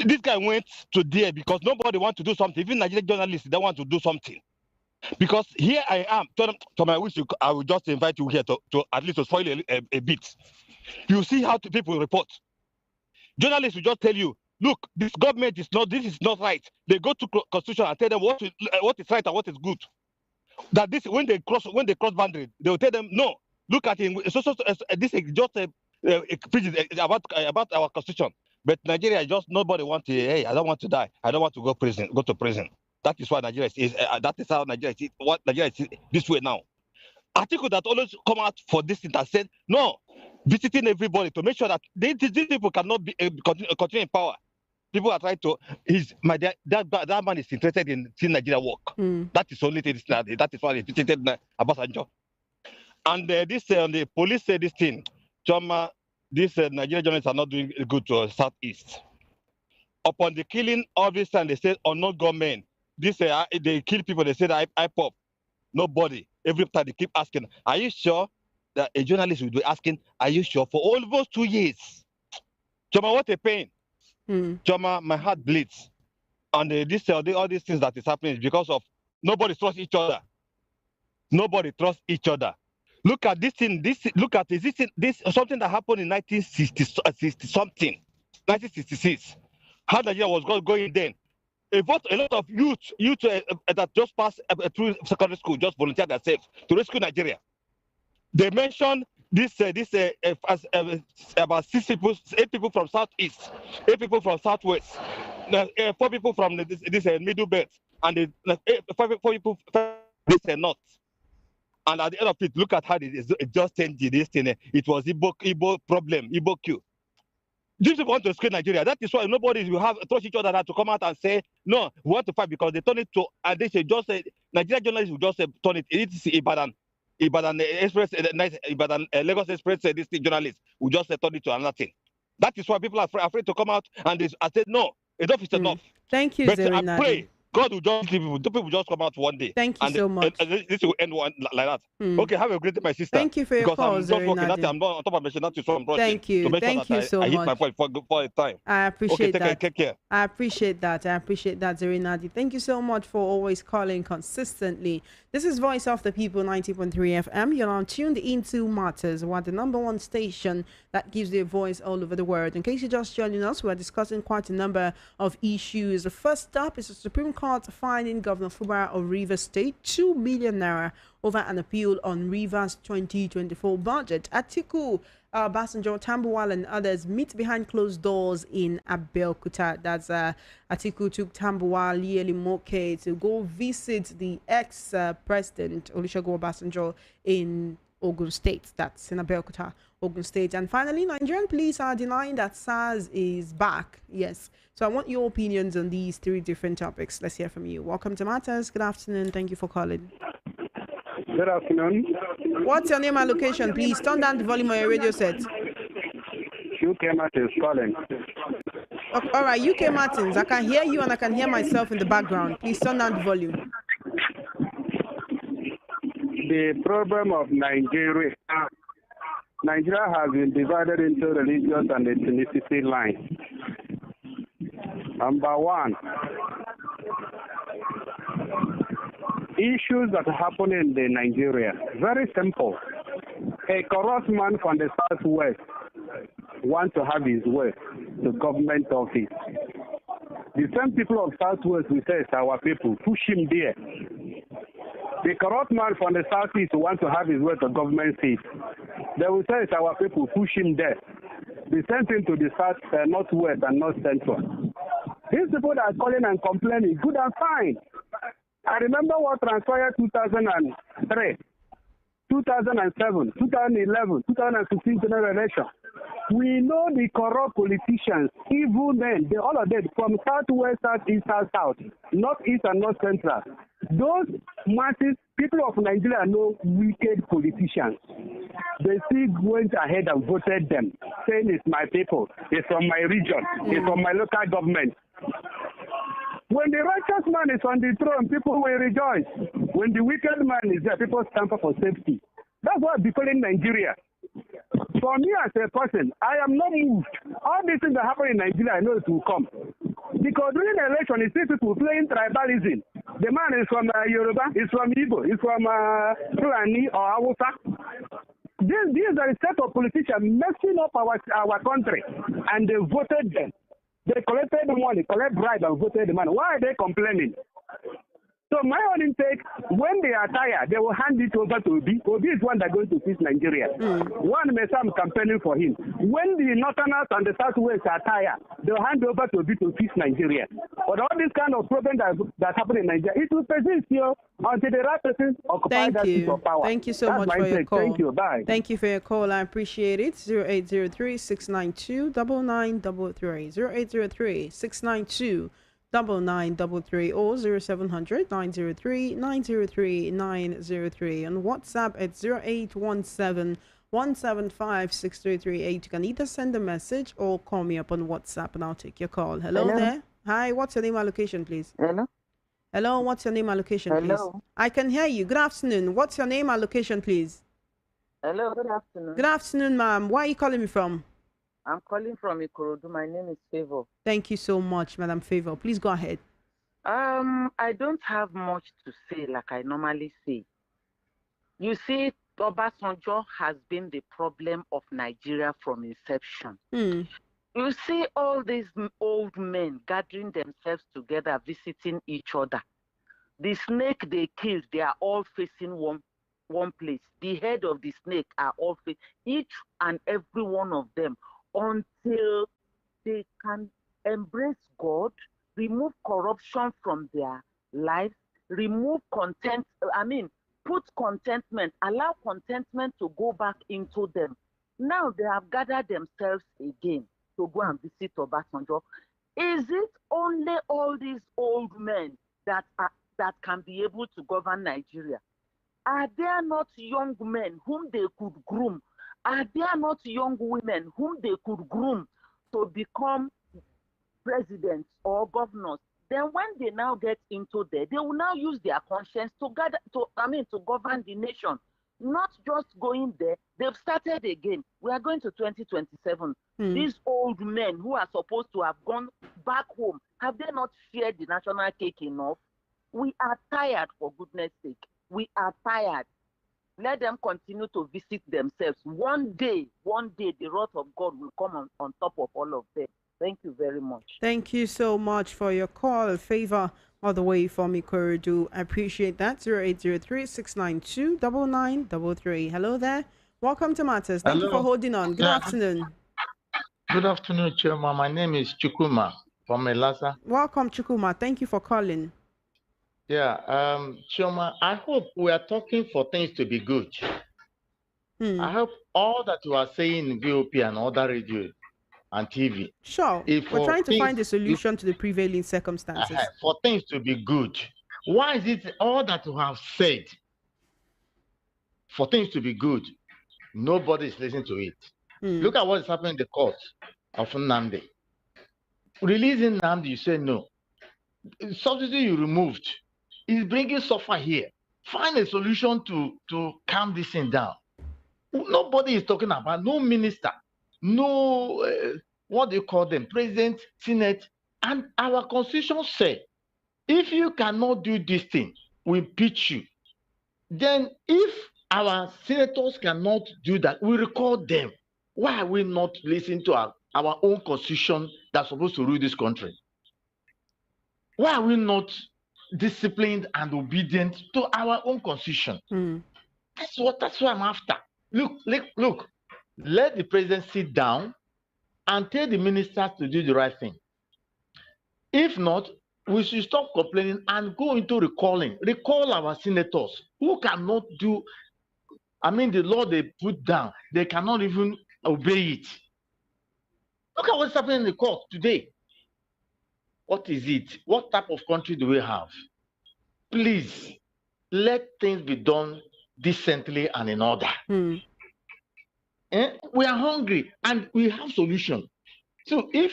This guy went to there because nobody wants to do something. Even Nigerian journalists don't want to do something. Because here I am, I wish I would just invite you here to at least to spoil a bit. You see how people report. Journalists will just tell you, look, this government is not right. They go to constitution and tell them what is right and what is good. That this when they cross boundary, they will tell them no. Look at it. This is just about our constitution. But Nigeria nobody wants to. Hey, I don't want to die. I don't want to go to prison. That is why Nigeria is. That is how Nigeria is. What Nigeria is this way now. Article that always come out for this thing that said no, visiting everybody to make sure that these people cannot be continue in power. People are trying to. That man is interested in seeing Nigeria work. That is only thing. That is why he visited Obasanjo. And the police said this thing. Choma, these Nigerian journalists are not doing good to Southeast. Upon the killing of this time, they said unknown gunmen. They kill people. They said I pop. Nobody. Every time they keep asking, are you sure? That a journalist will be asking, are you sure? For almost 2 years. Choma, what a pain. Choma, my heart bleeds. And all these things that is happening is because of nobody trusts each other. Nobody trusts each other. Look at this thing. Look at this something that happened in 1960 something, 1966. how Nigeria was going then. A lot of youth that just passed through secondary school just volunteered themselves to rescue Nigeria. They mentioned about 8 people from southeast, 8 people from southwest, 4 people from this middle belt, and 4 people from this north. And at the end of it, look at how it just changed this thing. It was Igbo problem, Igbo queue. These people want to escape Nigeria. That is why nobody will have trust each other to come out and say, no, we want to fight, because they turn it to, and they say, just say, Nigerian journalists will just turn it. It's Ibadan Express, Ibadan Lagos Express, this journalists will just turn it to another thing. That is why people are afraid to come out and they say, no, enough is enough. Thank you, but Nnamdi. I pray God will just leave people. The people will just come out one day. Thank you so much. And this will end one like that. Okay, have a great day, my sister. Thank you for your call, I'm just working. I'm not on top of machine. That is what I'm rushing. Thank you. To make Thank sure you that so I hit much. my point for a time. I appreciate that. Take care. I appreciate that, Nnamdi. Thank you so much for always calling consistently. This is Voice of the People, 90.3 FM. You're now tuned into Matters, what the #1 station that gives you a voice all over the world. In case you're just joining us, we're discussing quite a number of issues. The first up is the Supreme Court finding Governor Fubara of Rivers State 2 million naira over an appeal on Rivers 2024 budget. Atiku, Basanjo, Tambuwal and others meet behind closed doors in Abeokuta. That's Atiku took Tambuwal, Yeli Moke to go visit the ex-president Olusegun Obasanjo in Ogun State. That's in Abeokuta, Ogun State. And finally, Nigerian police are denying that SARS is back. Yes. So I want your opinions on these 3 different topics. Let's hear from you. Welcome to Matters. Good afternoon. Thank you for calling. Good afternoon. What's your name and location, please? Turn down the volume on your radio set. UK Martins calling. Okay, all right, UK Martins. I can hear you and I can hear myself in the background. Please turn down the volume. The problem of Nigeria has been divided into religious and ethnicity lines. Number 1, issues that happen in Nigeria. Very simple. A corrupt man from the southwest wants to have his way to government office. The same people of southwest we say it's our people. Push him there. The corrupt man from the southeast wants to have his way to government seat. They will say it's our people. Push him there. The same thing to the south, northwest and north central. These people that are calling and complaining, good and fine. I remember what transpired 2003, 2007, 2011, 2016 general election. We know the corrupt politicians, even then, all of them from southwest, southeast, south, northeast, and north central. Those masses, people of Nigeria know wicked politicians. They still went ahead and voted them, saying it's my people, it's from my region, it's from my local government. When the righteous man is on the throne, people will rejoice. When the wicked man is there, people stand up for safety. That's what befalling Nigeria. For me as a person, I am not moved. All these things that happen in Nigeria, I know it will come. Because during the election, you see people playing tribalism. The man is from Yoruba, he's from Igbo, he's from Fulani or Hausa. These are a set of politicians messing up our country, and they voted them. They collected the money, collect bribe and voted the money. Why are they complaining? So my own intake, when they are tired, they will hand it over to Obi. Obi is one that's going to fix Nigeria. One may say I'm campaigning for him. When the northerners and the southwest are tired, they'll hand over to Obi to fix Nigeria. But all this kind of problem that happen in Nigeria, it will persist here until the right person occupies that seat of power. Thank you so much for your call. Thank you. Bye. Thank you for your call. I appreciate it. 0803-692-9933. 0803-692-9933 or 0700-903-903-903. On WhatsApp at 0817-175-6338. You can either send a message or call me up on WhatsApp and I'll take your call. Hello there. Hi, what's your name and location, please? Hello, what's your name and location, please? I can hear you. Good afternoon. What's your name and location, please? Hello, good afternoon. Good afternoon, ma'am. Where are you calling me from? I'm calling from Ikorodu. My name is Favor. Thank you so much, Madam Favor. Please go ahead. I don't have much to say like I normally say. You see, Obasanjo has been the problem of Nigeria from inception. You see all these old men gathering themselves together, visiting each other. The snake they killed, they are all facing one place. The head of the snake are all facing, each and every one of them, until they can embrace God, remove corruption from their lives, remove put contentment, allow contentment to go back into them. Now they have gathered themselves again to go and visit Obasanjo. Is it only all these old men that can be able to govern Nigeria? Are there not young men whom they could groom? Are there not young women whom they could groom to become presidents or governors? Then when they now get into there, they will now use their conscience to govern the nation. Not just going there, they've started again. We are going to 2027. These old men who are supposed to have gone back home, have they not shared the national cake enough? We are tired, for goodness sake. We are tired. Let them continue to visit themselves. One day, the wrath of God will come on top of all of them. Thank you very much. Thank you so much for your call. Favor all the way from Ikorodu. I appreciate that. 0803-692-9933. Hello there. Welcome to Matters. Thank you for holding on. Good afternoon. Good afternoon, Chuma. My name is Chukuma from Elasa. Welcome, Chukuma. Thank you for calling. Yeah, Chuma, I hope we are talking for things to be good. I hope all that you are saying in VOP and other radio and TV. Sure. We're trying to find a solution to the prevailing circumstances. For things to be good. Why is it all that you have said for things to be good, nobody is listening to it? Look at what is happening in the court of Nnamdi. Releasing Nnamdi, you say no. Subsidy you removed is bringing suffer here. Find a solution to calm this thing down. Nobody is talking about, no minister, no, what do you call them, president, senate, and our constitution said, if you cannot do this thing, we impeach you. Then if our senators cannot do that, we recall them. Why are we not listening to our own constitution that's supposed to rule this country? Why are we not disciplined and obedient to our own constitution? That's what I'm after. Look, let the president sit down and tell the ministers to do the right thing. If not, we should stop complaining and go into recalling. Recall our senators who cannot do, the law they put down, they cannot even obey it. Look at what's happening in the court today. What is it? What type of country do we have? Please, let things be done decently and in order. We are hungry and we have solution. So if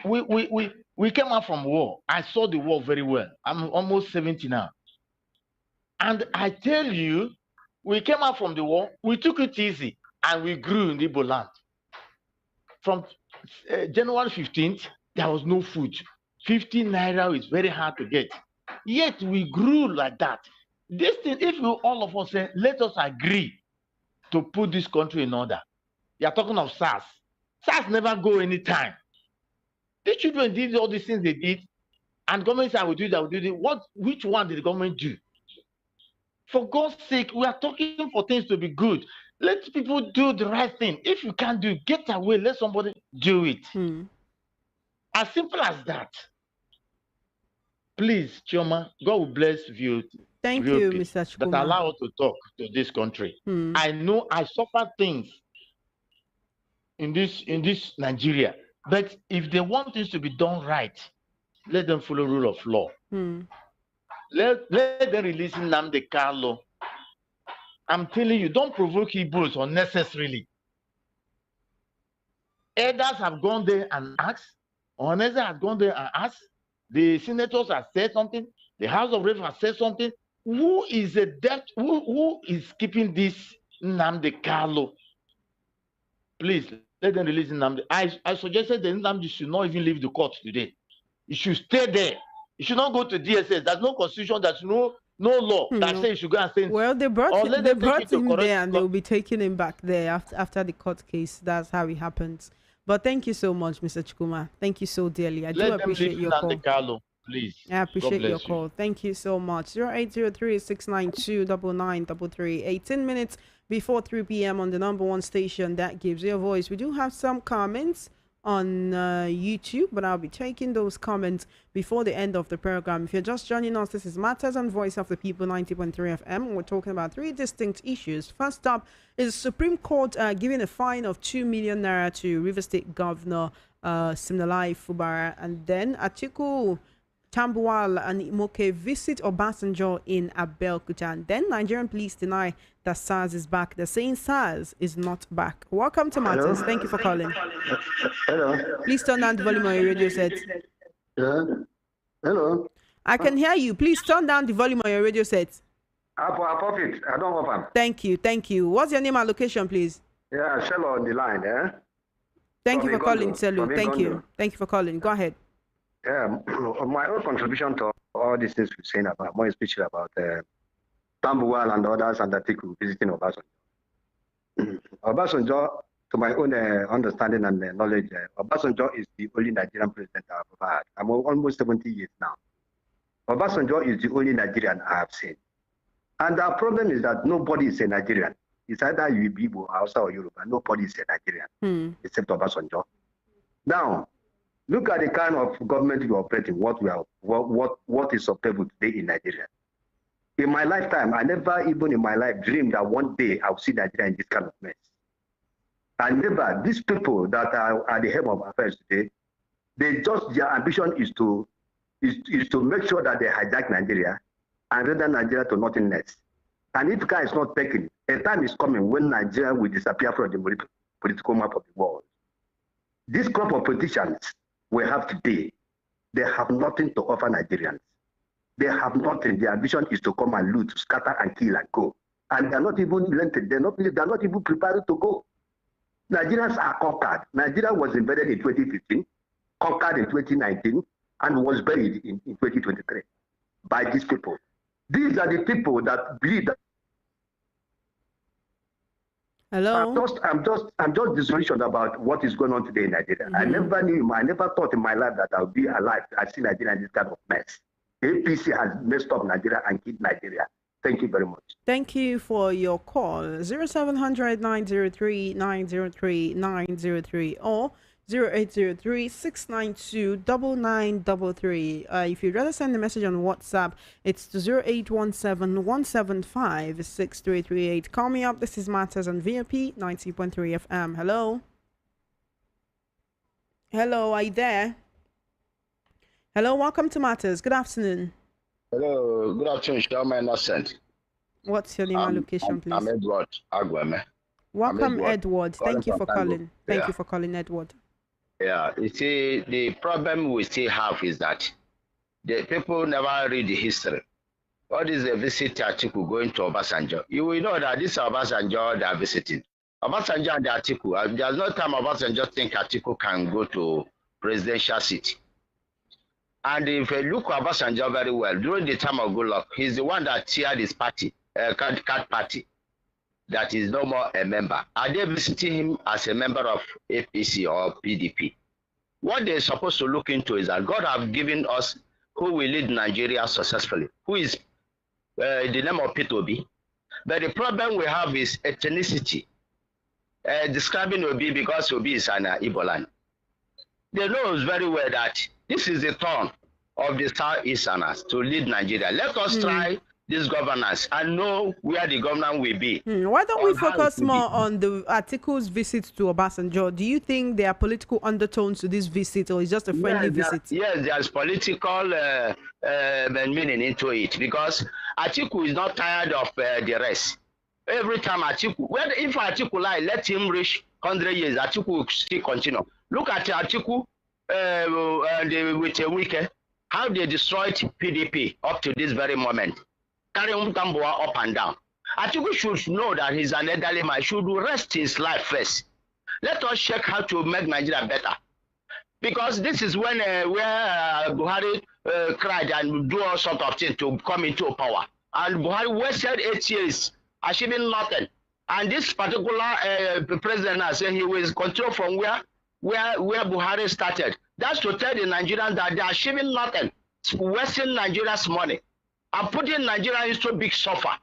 we came out from war, I saw the war very well. I'm almost 70 now. And I tell you, we came out from the war, we took it easy and we grew in Igbo land. From January 15th, there was no food. 50 naira is very hard to get. Yet we grew like that. This thing, if all of us say, let us agree to put this country in order. You are talking of SARS. SARS never go anytime. The children did all these things they did, and government said, I will do that, I will do that. Which one did the government do? For God's sake, we are talking for things to be good. Let people do the right thing. If you can't do it, get away, let somebody do it. As simple as that. Please, Chioma, God will bless you. Thank you, Mr. Chukuma. That allow us to talk to this country. I know I suffer things in this Nigeria, but if they want things to be done right, let them follow rule of law. Let them release Nnamdi Kanu. I'm telling you, don't provoke Igbos unnecessarily. Elders have gone there and asked. Honestly, have gone there and asked. The senators have said something. The House of Reps has said something. Who is a debt? Who is keeping this Nnamdi Kanu? Please let them release Nnamdi. I suggested that Nnamdi should not even leave the court today. He should stay there. He should not go to DSS. There's no constitution. There's no law that says he should go and stay. Well, they brought him there, and they will be taking him back there after the court case. That's how it happens. But thank you so much, Mr. Chukuma. Thank you so dearly. I do Let them appreciate leave your Nnamdi call. Kanu, please. I appreciate God your bless you. call. Thank you so much. 0803-692-9933. 18 minutes before 3 p.m. on the number one station that gives you a voice. We do have some comments on YouTube, but I'll be taking those comments before the end of the program. If you're just joining us, this is Matters and Voice of the People 90.3 FM. We're talking about three distinct issues. First up is Supreme Court giving a fine of 2 million naira to River State Governor Siminalayi Fubara, and then Atiku Tambuwal and Imoke visit Obasanjo in Abeokuta, and then Nigerian police deny that SARS is back. They're saying SARS is not back. Welcome to Matters. Thank you for calling. Hello. Please turn down the volume on your radio set. Yeah. Hello. I can hear you. Please turn down the volume on your radio set. I pop it. I don't open. Thank you. Thank you. What's your name and location, please? Yeah, Shello on the line, eh? Thank you for calling, Selu. From Thank you. Igondo. Thank you for calling. Go ahead. Yeah, my own contribution to all these things we're saying about, more especially about Tambuwal and others and Atiku visiting Obasanjo. Obasanjo, to my own understanding and knowledge, Obasanjo is the only Nigerian president I've ever had. I'm almost 70 years now. Obasanjo is the only Nigerian I have seen. And our problem is that nobody is a Nigerian. It's either you be Igbo, Hausa, or Yoruba. Nobody is a Nigerian except Obasanjo. Now, look at the kind of government we are operating, what is obtainable today in Nigeria. In my lifetime, I never even in my life dreamed that one day I will see Nigeria in this kind of mess. I never, these people that are at the head of affairs today, their ambition is to make sure that they hijack Nigeria and render Nigeria to nothingness. And if care is not taken, a time is coming when Nigeria will disappear from the political map of the world. This crop of politicians we have today, they have nothing to offer Nigerians. They have nothing. Their ambition is to come and loot, scatter and kill and go. And they're not even relented. They're not even prepared to go. Nigerians are conquered. Nigeria was invaded in 2015, conquered in 2019, and was buried in 2023 by these people. These are the people that believe that. Hello. I'm just disillusioned about what is going on today in Nigeria. I never thought in my life that I would be alive. I see Nigeria in this kind of mess. APC has messed up Nigeria and killed Nigeria. Thank you very much. Thank you for your call. 0700-903-903-903 or 0803-692-9933. If you'd rather send a message on WhatsApp, it's to 0817-175-6338. Call me up. This is Matters on VIP 90.3 FM. Hello. Hello, are you there? Hello, welcome to Matters. Good afternoon. Hello, good afternoon, Shama Innocent. What's your name and location, please? I'm Edward Agweme. Welcome, Edward. Thank you for calling. Thank you for calling, Edward. Yeah, you see, the problem we still have is that the people never read the history. What is a visit Atiku going to Obasanjo? You will know that this is Obasanjo they are visiting. Obasanjo and the Atiku, there's no time Obasanjo think Atiku can go to presidential seat. And if you look at Obasanjo very well, during the time of Goodluck, he's the one that chaired his party, card party, that is no more a member. Are they visiting him as a member of APC or PDP? What they're supposed to look into is that God have given us who will lead Nigeria successfully, who is the name of P2B. But the problem we have is ethnicity. Describing Obi because Obi is an Igbo land. They know very well that this is the turn of the Southeasterners to lead Nigeria. Let us try this governance and know where the government will be. Why don't we focus more on the article's visit to Obasanjo? Do you think there are political undertones to this visit, or is just a friendly visit? Yes, there's political meaning into it, because Atiku is not tired of the rest. Every time Atiku, if Atiku lie, let him reach 100 years, Atiku will still continue. Look at Atiku with a weekend, how they destroyed PDP up to this very moment. Carrying Tambuwa up and down. Atiku should know that he's an elderly man, should rest his life first. Let us check how to make Nigeria better. Because this is when where Buhari cried and do all sorts of things to come into power. And Buhari wasted 8 years achieving nothing. And this particular president has said he will control from where? where Buhari started. That's to tell the Nigerians that they are achieving nothing, wasting Nigeria's money, and putting Nigeria into big suffer.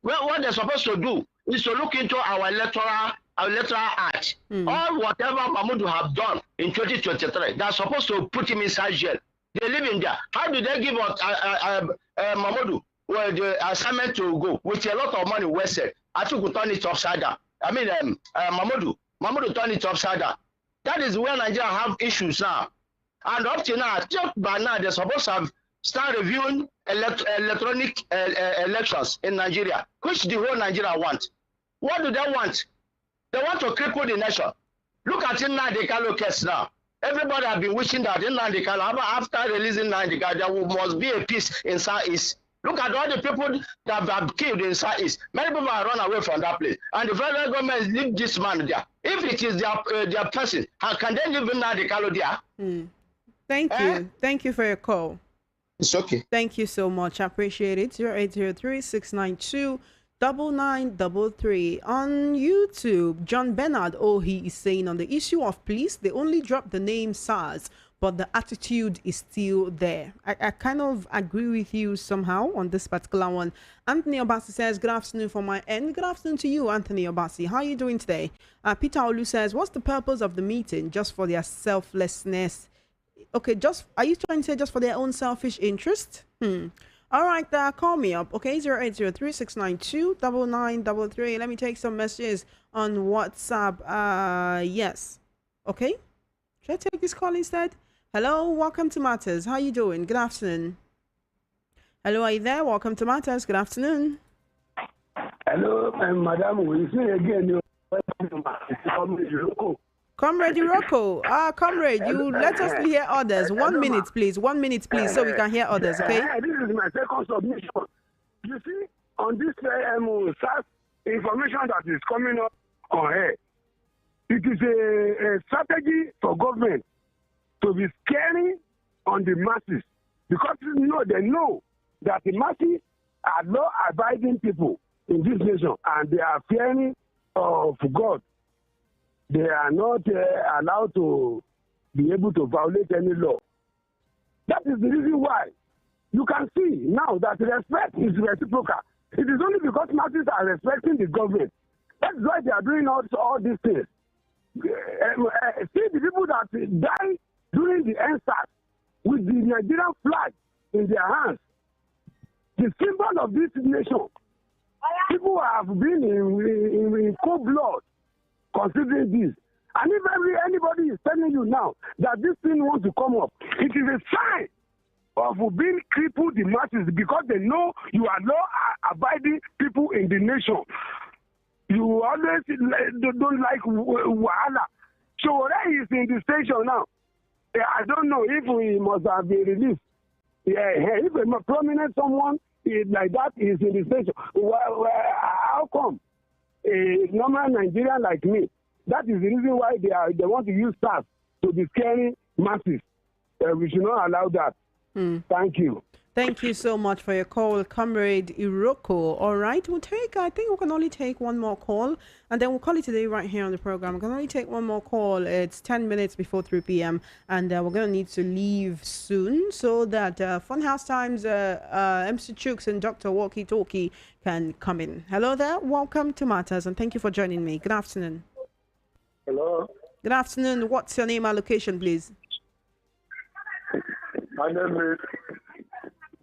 Well, what they're supposed to do is to look into our electoral act. All whatever Mahmoud have done in 2023, they're supposed to put him inside jail. They live in there. How do they give Mahmoud the assignment to go with a lot of money wasted? I think we turn it upside down. I mean, Mahmoud turn it upside down. That is where Nigeria have issues now. And up to now, just by now, they're supposed to have start reviewing electronic elections in Nigeria, which the whole Nigeria want. What do they want? They want to cripple the nation. Look at Nnamdi Kanu case now. Everybody have been wishing that Nnamdi Kanu, after releasing Nnamdi Kanu, there must be a peace in SARS. Look at all the people that have killed in SARS. Many people have run away from that place. And the federal government leave this man there. If it is their person, how can they leave Nnamdi Kanu there? Thank you. Thank you for your call. It's okay. Thank you so much. I appreciate it. 0803-692-9933. On YouTube, John Bernard he is saying on the issue of police, they only dropped the name SARS, but the attitude is still there. I kind of agree with you somehow on this particular one. Anthony Obasi says, good afternoon from my end. Good afternoon to you, Anthony Obasi. How are you doing today? Peter Olu says, what's the purpose of the meeting? Just for their selflessness? Okay, are you trying to say just for their own selfish interest? All right, call me up. Okay, 0803-692-9933. Let me take some messages on WhatsApp. Yes. Okay. Should I take this call instead? Hello, welcome to Matters. How you doing? Good afternoon. Hello, are you there? Welcome to Matters. Good afternoon. Hello, madam. We see again. Comrade Iroko, comrade, you let us hear others. 1 minute, please. 1 minute, please, so we can hear others, okay? This is my second submission. You see, on this SARS information that is coming up on air, it is a strategy for government to be scaring on the masses because they know that the masses are law-abiding people in this nation and they are fearing of God. They are not allowed to be able to violate any law. That is the reason why you can see now that respect is reciprocal. It is only because masses are respecting the government. That's why they are doing all these things. See the people that died during the SARS with the Nigerian flag in their hands. The symbol of this nation. People have been in cold blood considering this. And if anybody is telling you now that this thing wants to come up, it is a sign of being crippled the masses because they know you are law-abiding people in the nation. You always don't like Wahala. So he is in the station now. I don't know if he must have been released. If a prominent someone like that is in the station, how come? A normal Nigerian like me. That is the reason why they want to use SARS to be scaring masses. We should not allow that. Thank you. Thank you so much for your call, Comrade Iroko. All right, I think we can only take one more call, and then we'll call it today right here on the program. We can only take one more call. It's 10 minutes before 3 p.m., and we're going to need to leave soon so that Funhouse Times, MC Chooks and Dr. Walkie Talkie can come in. Hello there. Welcome to Matters, and thank you for joining me. Good afternoon. Hello. Good afternoon. What's your name and location, please? My name is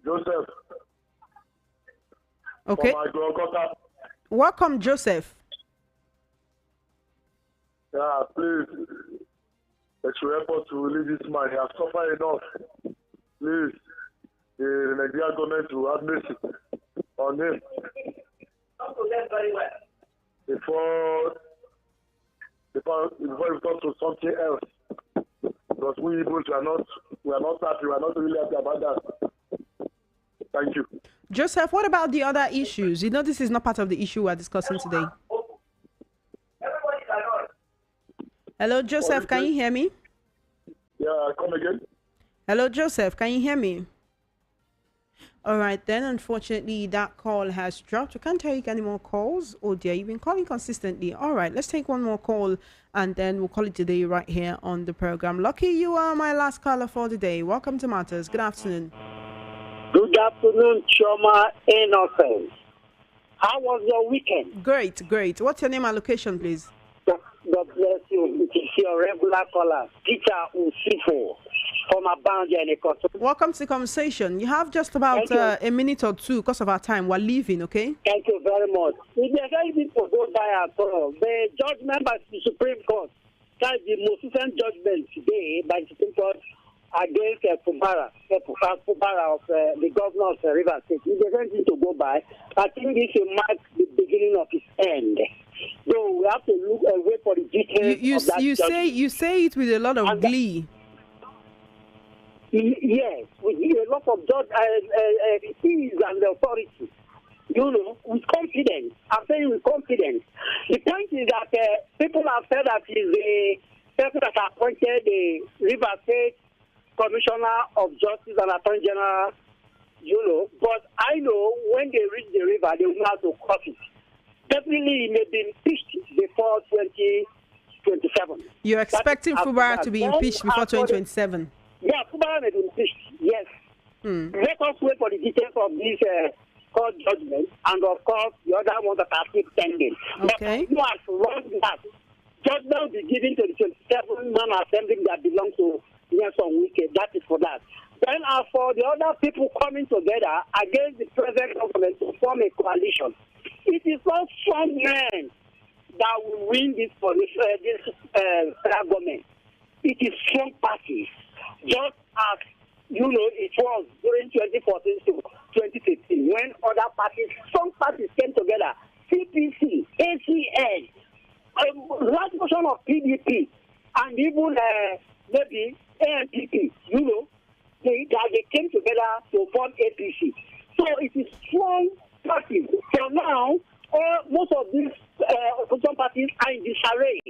Joseph. Okay. Welcome, Joseph. Yeah, please. Let you help us to release this man. He has suffered enough. Please. The Nigerian government to have mercy on him. Before we talk to something else. Because we Igbos are not happy. We are not really happy about that. Thank you. Joseph, what about the other issues? You know, this is not part of the issue we're discussing today. Hello, Joseph, can you hear me? Yeah, come again. Hello, Joseph, can you hear me? All right, then, unfortunately, that call has dropped. We can't take any more calls. Oh, dear, you've been calling consistently. All right, let's take one more call, and then we'll call it today right here on the program. Lucky, you are my last caller for the day. Welcome to Matters. Good afternoon. Good afternoon, Choma Innocent. How was your weekend? Great, great. What's your name and location, please? God bless you. It is your regular caller, Peter Usifo. From Welcome to the conversation. You have just about a minute or two because of our time. We're leaving, okay? Thank you very much. If there's anything to go by at all, the judgment by the Supreme Court, that's the most recent judgment today by the Supreme Court against Fubara of the governor of River State. If there's anything to go by, I think this will mark the beginning of his end. So we have to look and wait for the details of that judgment. You say it with a lot of glee. Yes, with a lot of ease and authority, with confidence. I'm saying with confidence. The point is that people have said that he's the person that appointed the River State Commissioner of Justice and Attorney General, but I know when they reach the river, they will have to cross it. Definitely, he may be impeached before 2027. You're expecting Fubara to be impeached before 2027? Yeah, Fubara may be impeached, yes. Let us wait for the details of this court judgment, and of course, the other ones that are still pending. Okay. But as long as judgment will be given to the 27-man assembly that belongs to Nelson Wike, that is for that. Then as for the other people coming together against the present government to form a coalition, it is not strong men that will win this federal government. It is strong parties. Just as, it was during 2014 to 2015 when other parties, strong parties came together, CPC, ACN, a large portion of PDP, and even maybe ANPP, they came together to form APC. So it is strong parties. So now, most of these opposition parties are in disarray.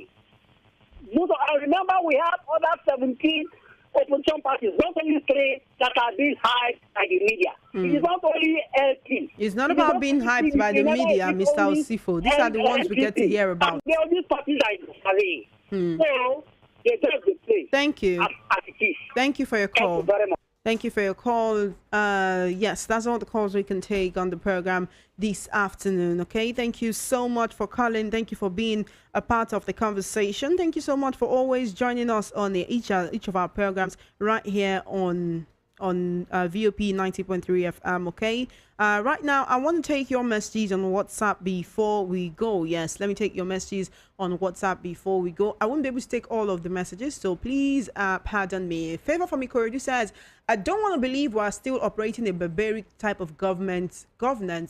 I remember we have other 17 opposition parties, not only 3 that are being hyped by the media. It is not only LP. It's not about being hyped by the media, Mr. Osifo. These are the ones we get to hear about. All these parties are in disarray. So they just the play. Thank you. As it is. Thank you for your call. Thank you very much. Thank you for your call. Yes, that's all the calls we can take on the program this afternoon. Okay, thank you so much for calling. Thank you for being a part of the conversation. Thank you so much for always joining us on each of our programs right here on VOP 90.3 FM. Okay, right now I want to take your messages on WhatsApp before we go. Yes, let me take your messages on WhatsApp before we go. I won't be able to take all of the messages, so please pardon me. Favor from Ikorodu says, I don't want to believe we're still operating a barbaric type of governance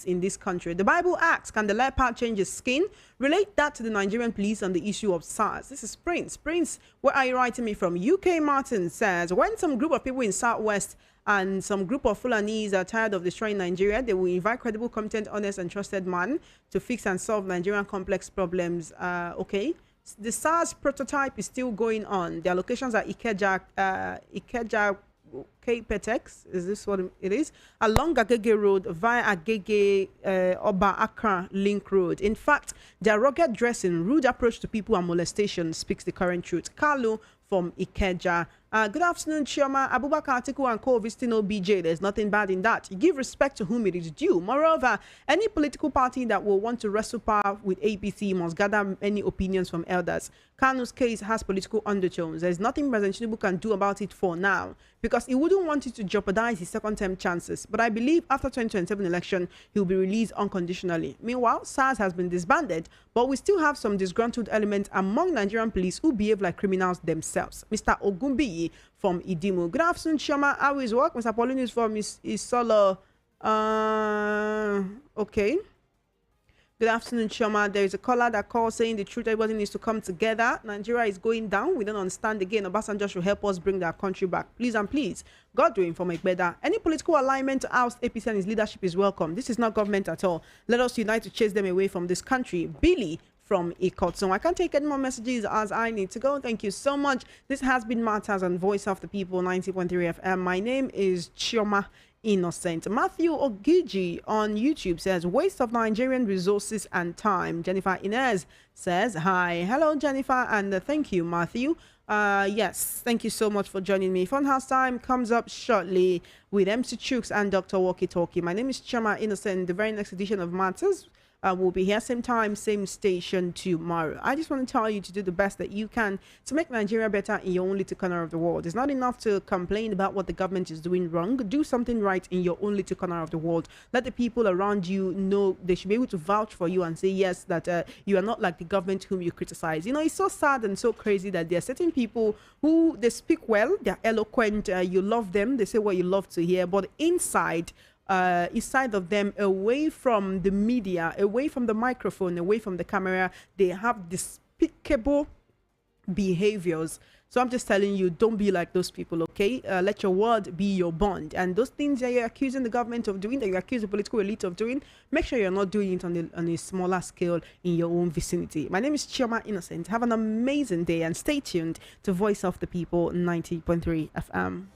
in this country. The Bible asks, can the leopard change his skin? Relate that to the Nigerian police on the issue of SARS. This is Prince. Prince, where are you writing me from? UK Martin says, when some group of people in Southwest and some group of Fulanese are tired of destroying Nigeria, they will invite credible, competent, honest, and trusted man to fix and solve Nigerian complex problems. Okay. The SARS prototype is still going on. Their locations are Ikeja, Petex, is this what it is? Along Agege Road via Agege Oba Accra Link Road. In fact, their rugged dressing, rude approach to people, and molestation speaks the current truth. Kanu from Ikeja. Good afternoon, Chioma. Abubakar Atiku and co visiting OBJ. There's nothing bad in that. You give respect to whom it is due. Moreover, any political party that will want to wrestle power with APC must gather many opinions from elders. Kanu's case has political undertones. There's nothing President Tinubu can do about it for now, because he wouldn't want it to jeopardize his second-term chances. But I believe after 2027 election, he'll be released unconditionally. Meanwhile, SARS has been disbanded, but we still have some disgruntled elements among Nigerian police who behave like criminals themselves. Mr. Ogumbi from Idimu. Good afternoon, Choma. How is work? Mr. Pauline is from Isolo. Okay. Good afternoon, Choma. There is a caller that calls saying the truth, everybody needs to come together. Nigeria is going down. We don't understand again. Obasanjo should help us bring our country back. Please and please, God doing for make better. Any political alignment to oust APC and his leadership is welcome. This is not government at all. Let us unite to chase them away from this country. Billy from Ikotson. I can't take any more messages as I need to go. Thank you so much. This has been Matters on Voice of the People 90.3 FM. My name is Chioma Innocent. Matthew Ogiji on YouTube says, waste of Nigerian resources and time. Jennifer Inez says, hi. Hello, Jennifer, and thank you, Matthew. Yes, thank you so much for joining me. Funhouse time comes up shortly with MC Chooks and Dr. Walkie Talkie. My name is Chama Innocent. The very next edition of Matters will be here same time, same station tomorrow. I just want to tell you to do the best that you can to make Nigeria better in your own little corner of the world. It's not enough to complain about what the government is doing wrong. Do something right in your own little corner of the world. Let the people around you know. They should be able to vouch for you and say yes, that you are not like the government whom you criticize. You know, it's so sad and so crazy that there are certain people who, they speak well, they're eloquent, you love them, they say what you love to hear, but inside of them, away from the media, away from the microphone, away from the camera, they have despicable behaviors. So I'm just telling you, don't be like those people, okay? Let your word be your bond. And those things that you're accusing the government of doing, that you accuse the political elite of doing, make sure you're not doing it on a smaller scale in your own vicinity. My name is Chioma Innocent. Have an amazing day and stay tuned to Voice of the People 90.3 FM.